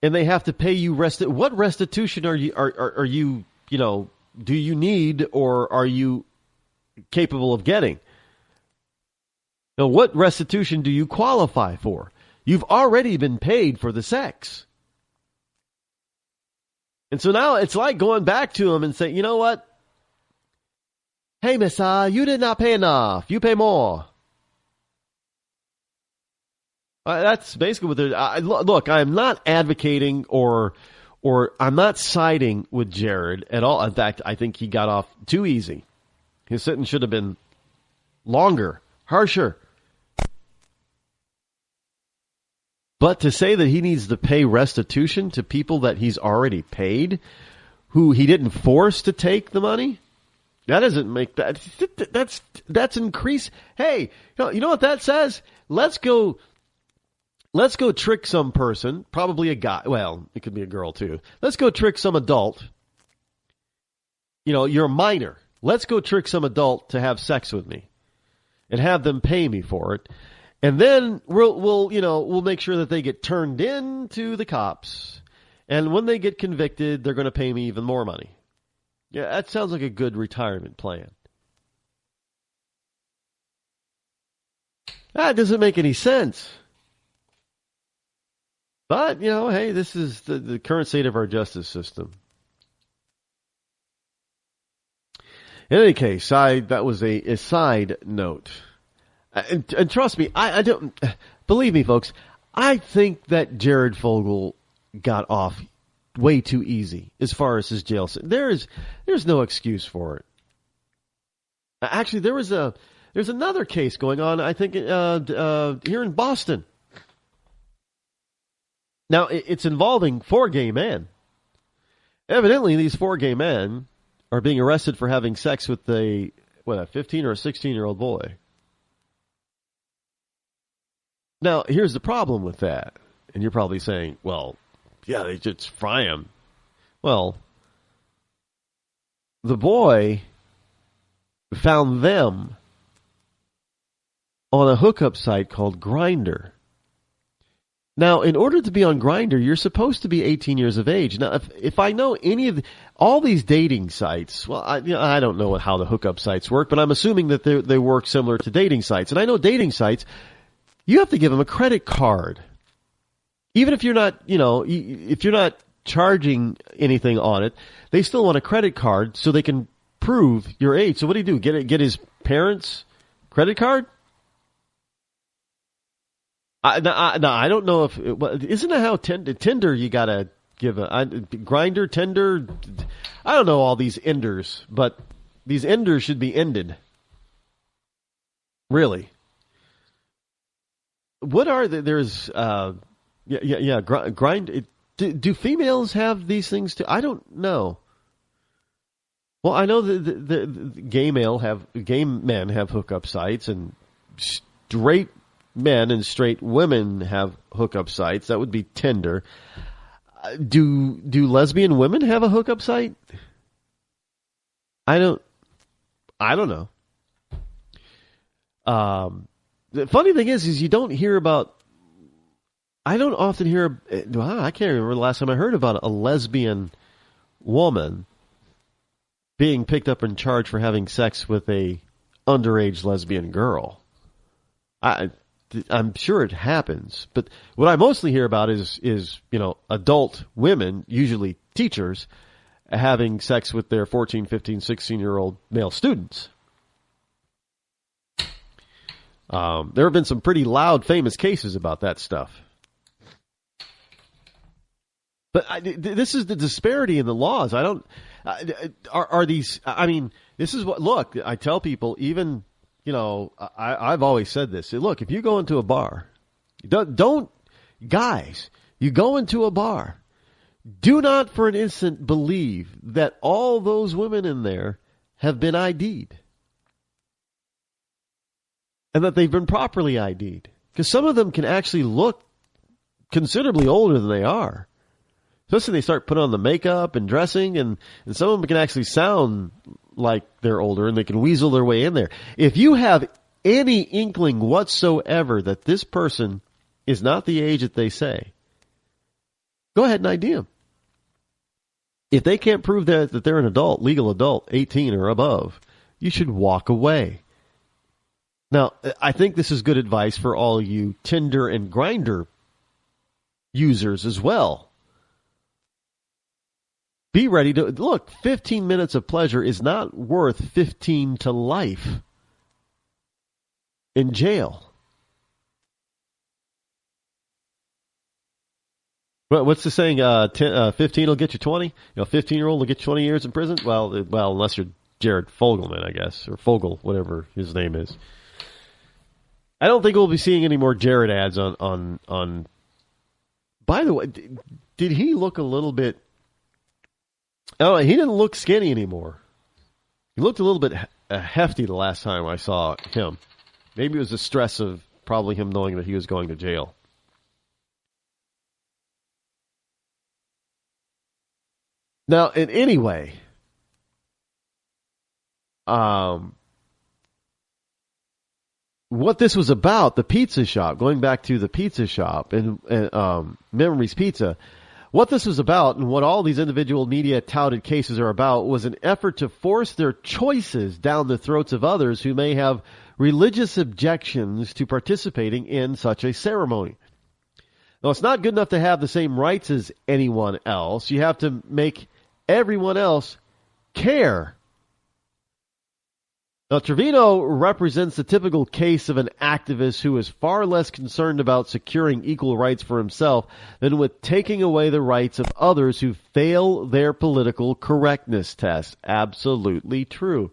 S7: and they have to pay you what restitution are you do you need or are you capable of getting? Now, what restitution do you qualify for? You've already been paid for the sex. And so now it's like going back to them and saying, you know what? Hey, miss, you did not pay enough. You pay more. That's basically what they're... Look, I'm not advocating or I'm not siding with Jared at all. In fact, I think he got off too easy. His sentence should have been longer, harsher. But to say that he needs to pay restitution to people that he's already paid, who he didn't force to take the money, that doesn't make that's increase. Hey, you know what that says? Let's go trick some person, probably a guy. Well, it could be a girl too. Let's go trick some adult. You're a minor. Let's go trick some adult to have sex with me and have them pay me for it. And then we'll make sure that they get turned in to the cops. And when they get convicted, they're going to pay me even more money. Yeah, that sounds like a good retirement plan. That doesn't make any sense. But, hey, this is the current state of our justice system. In any case, that was a side note. And trust me, I don't believe me, folks. I think that Jared Fogle got off way too easy as far as his jail sentence. There's no excuse for it. Actually, there's another case going on. I think here in Boston. Now it's involving 4 gay men. Evidently, these 4 gay men are being arrested for having sex with a 15 or a 16-year-old boy. Now, here's the problem with that. And you're probably saying, well, yeah, they just fry him. Well, the boy found them on a hookup site called Grindr. Now, in order to be on Grindr, you're supposed to be 18 years of age. Now, if I know all these dating sites, well, I don't know how the hookup sites work, but I'm assuming that they work similar to dating sites. And I know dating sites, you have to give them a credit card. Even if you're not, if you're not charging anything on it, they still want a credit card so they can prove your age. So what do? Get his parents' credit card? I don't know if isn't that how Tinder you gotta give Grindr, Tinder. I don't know all these enders, but these enders should be ended. Really. What are there's grind. Do females have these things too? I don't know. Well, I know the gay men have hookup sites, and straight men and straight women have hookup sites. That would be Tinder. Do lesbian women have a hookup site? I don't know. The funny thing is you don't hear about. I don't often hear. I can't remember the last time I heard about a lesbian woman being picked up and charged for having sex with a underage lesbian girl. I'm sure it happens, but what I mostly hear about is adult women, usually teachers, having sex with their 14, 15, 16-year-old male students. There have been some pretty loud, famous cases about that stuff. But this is the disparity in the laws. I don't. Are these? I mean, this is what. Look, I tell people. Even I've always said this. Look, if you go into a bar, don't guys. You go into a bar. Do not for an instant believe that all those women in there have been ID'd. And that they've been properly ID'd. Because some of them can actually look considerably older than they are. Especially they start putting on the makeup and dressing, and some of them can actually sound like they're older, and they can weasel their way in there. If you have any inkling whatsoever that this person is not the age that they say, go ahead and ID them. If they can't prove that they're an adult, legal adult, 18 or above, you should walk away. Now, I think this is good advice for all you Tinder and Grindr users as well. Be ready to, look, 15 minutes of pleasure is not worth 15 to life in jail. What's the saying? 15 will get you 20? 15-year-old will get you 20 years in prison? Well, unless you're Jared Fogelman, I guess, or Fogel, whatever his name is. I don't think we'll be seeing any more Jared ads on. By the way, did he look a little bit? Oh, he didn't look skinny anymore. He looked a little bit hefty the last time I saw him. Maybe it was the stress of probably him knowing that he was going to jail. Now, in any way, what this was about, the pizza shop, going back to the pizza shop and Memories Pizza, what this was about and what all these individual media touted cases are about was an effort to force their choices down the throats of others who may have religious objections to participating in such a ceremony. Now, it's not good enough to have the same rights as anyone else. You have to make everyone else care. Now, Trevino represents the typical case of an activist who is far less concerned about securing equal rights for himself than with taking away the rights of others who fail their political correctness test. Absolutely true.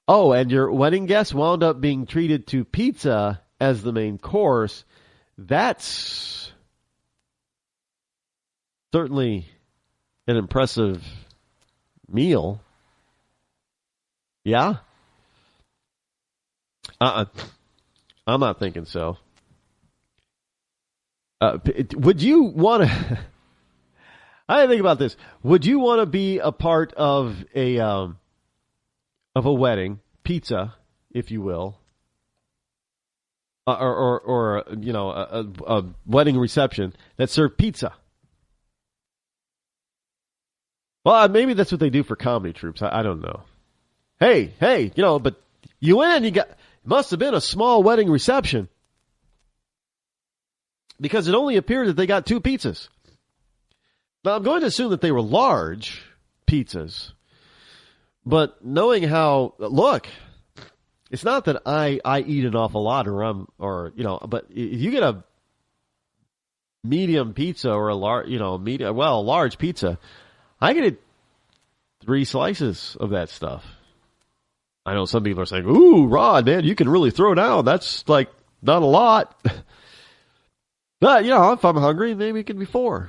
S7: Oh, and your wedding guest wound up being treated to pizza as the main course. That's certainly an impressive meal. Yeah? I'm not thinking so. Would you want to... I didn't think about this. Would you want to be a part of a wedding, pizza, if you will, or a wedding reception that served pizza? Well, maybe that's what they do for comedy troupes. I don't know. Hey, but you win. Must have been a small wedding reception because it only appeared that they got 2 pizzas. Now, I'm going to assume that they were large pizzas, but knowing how, look, it's not that I eat an awful lot but if you get a medium pizza or a large, a large pizza, I get 3 slices of that stuff. I know some people are saying, ooh, Rod, man, you can really throw down. That's like not a lot. But, if I'm hungry, maybe it can be 4.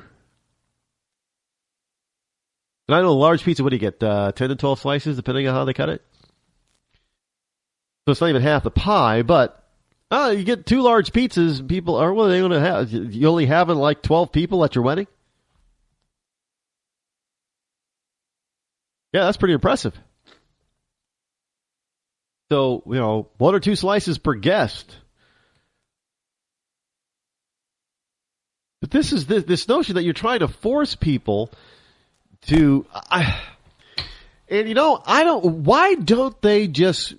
S7: And I know a large pizza, what do you get? 10 to 12 slices, depending on how they cut it? So it's not even half the pie, but you get 2 large pizzas, people are, what are they going to have? You only having like 12 people at your wedding? Yeah, that's pretty impressive. So, 1 or 2 slices per guest. But this is this notion that you're trying to force people to, why don't they just,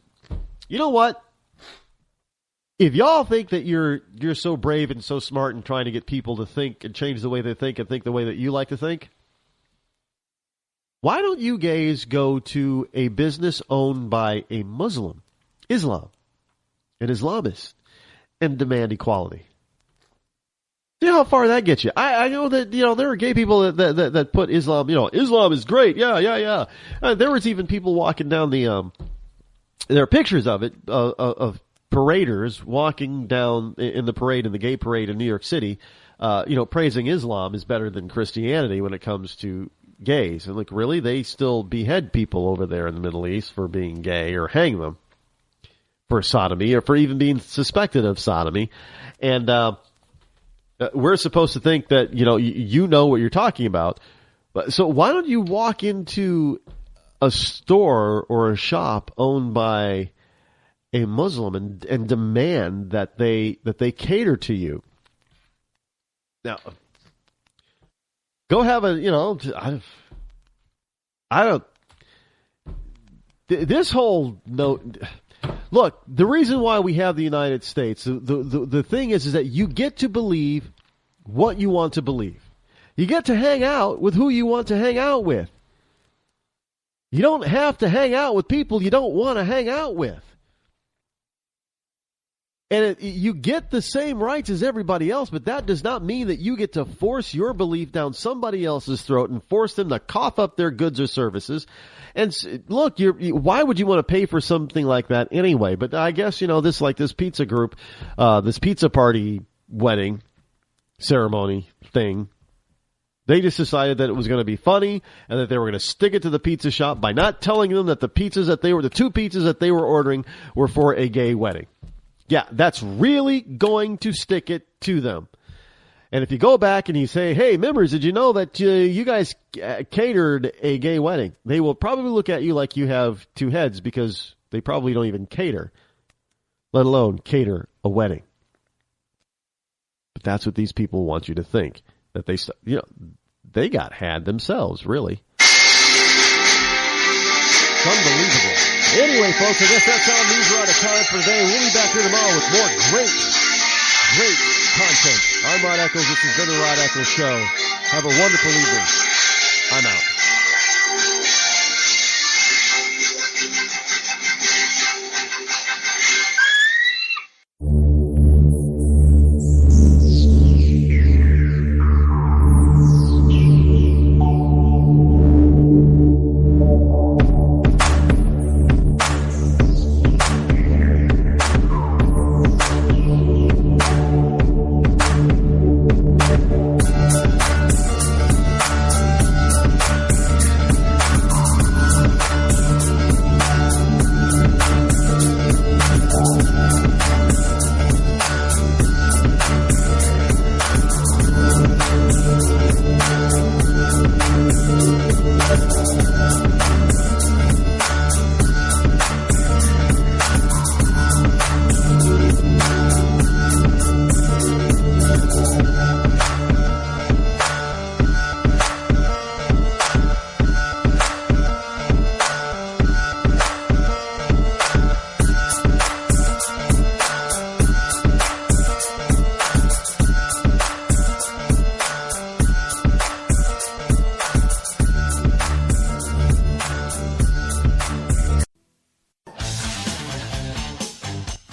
S7: you know what? If y'all think that you're so brave and so smart and trying to get people to think and change the way they think and think the way that you like to think, why don't you gays go to a business owned by a Muslim, an Islamist, and demand equality? See how far that gets you. I know that, there are gay people that put Islam, Islam is great. Yeah. There was even people walking down there are pictures of it, of paraders walking down in the gay parade in New York City, praising Islam is better than Christianity when it comes to gays. And really, they still behead people over there in the Middle East for being gay or hang them for sodomy or for even being suspected of sodomy. And, We're supposed to think that, you know what you're talking about. So why don't you walk into a store or a shop owned by a Muslim and demand that they cater to you? Now, go have this whole note. Look, the reason why we have the United States, the thing is that you get to believe what you want to believe. You get to hang out with who you want to hang out with. You don't have to hang out with people you don't want to hang out with. And you get the same rights as everybody else, but that does not mean that you get to force your belief down somebody else's throat and force them to cough up their goods or services. And look, why would you want to pay for something like that anyway? But I guess, this pizza group, this pizza party wedding ceremony thing, they just decided that it was going to be funny and that they were going to stick it to the pizza shop by not telling them that the two pizzas that they were ordering were for a gay wedding. Yeah, that's really going to stick it to them. And if you go back and you say, hey, members, did you know that you guys catered a gay wedding? They will probably look at you like you have two heads because they probably don't even cater, let alone cater a wedding. But that's what these people want you to think, that they got had themselves, really. It's unbelievable. Anyway, folks, I guess that's all news we're out of time for today. We'll be back here tomorrow with more great content. I'm Rod Eccles. This has been the Rod Eccles Show. Have a wonderful evening. I'm out.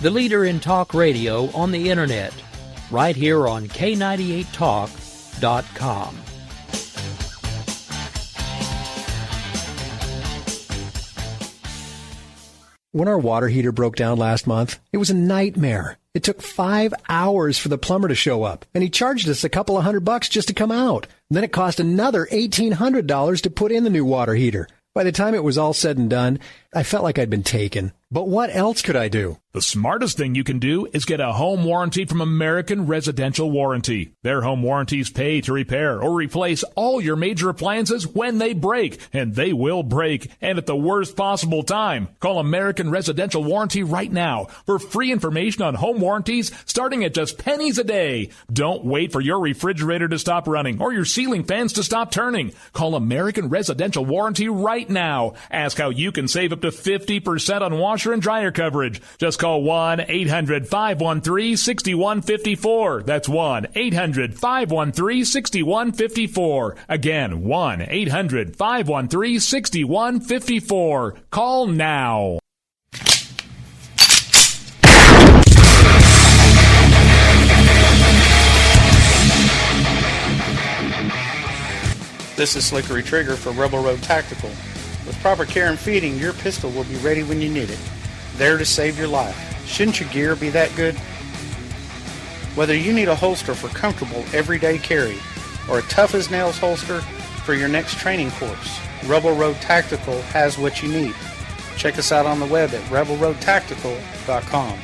S15: The leader in talk radio on the internet, right here on K98Talk.com.
S8: When our water heater broke down last month, it was a nightmare. It took 5 hours for the plumber to show up, and he charged us a couple of $100 just to come out. And then it cost another $1,800 to put in the new water heater. By the time it was all said and done, I felt like I'd been taken. But what else could I do?
S1: The smartest thing you can do is get a home warranty from American Residential Warranty. Their home warranties pay to repair or replace all your major appliances when they break, and they will break, and at the worst possible time. Call American Residential Warranty right now for free information on home warranties starting at just pennies a day. Don't wait for your refrigerator to stop running or your ceiling fans to stop turning. Call American Residential Warranty right now. Ask how you can save up to 50% on washer and dryer coverage. Just call 1-800-513-6154. That's 1-800-513-6154. Again, 1-800-513-6154. Call now.
S13: This is Slickery Trigger for Rebel Road Tactical. With proper care and feeding, your pistol will be ready when you need it. There to save your life. Shouldn't your gear be that good? Whether you need a holster for comfortable everyday carry or a tough-as-nails holster for your next training course, Rebel Road Tactical has what you need. Check us out on the web at rebelroadtactical.com.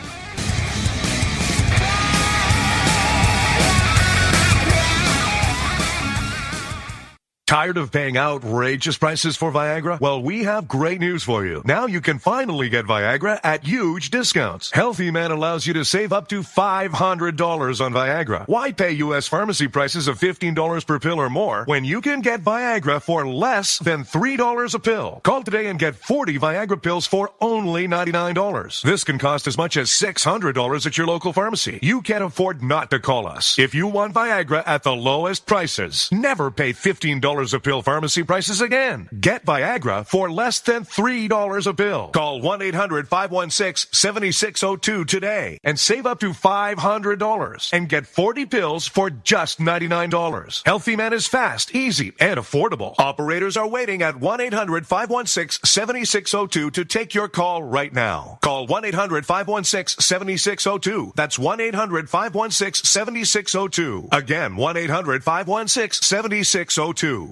S10: Tired of paying outrageous prices for Viagra? Well, we have great news for you. Now you can finally get Viagra at huge discounts. Healthy Man allows you to save up to $500 on Viagra. Why pay U.S. pharmacy prices of $15 per pill or more when you can get Viagra for less than $3 a pill? Call today and get 40 Viagra pills for only $99. This can cost as much as $600 at your local pharmacy. You can't afford not to call us. If you want Viagra at the lowest prices, never pay $15 a pill pharmacy prices again. Get Viagra for less than $3 a pill. Call 1-800-516-7602 today and save up to $500 and get 40 pills for just $99. Healthy Man is fast, easy, and affordable. Operators are waiting at 1-800-516-7602 to take your call right now. Call 1-800-516-7602. That's 1-800-516-7602. Again, 1-800-516-7602.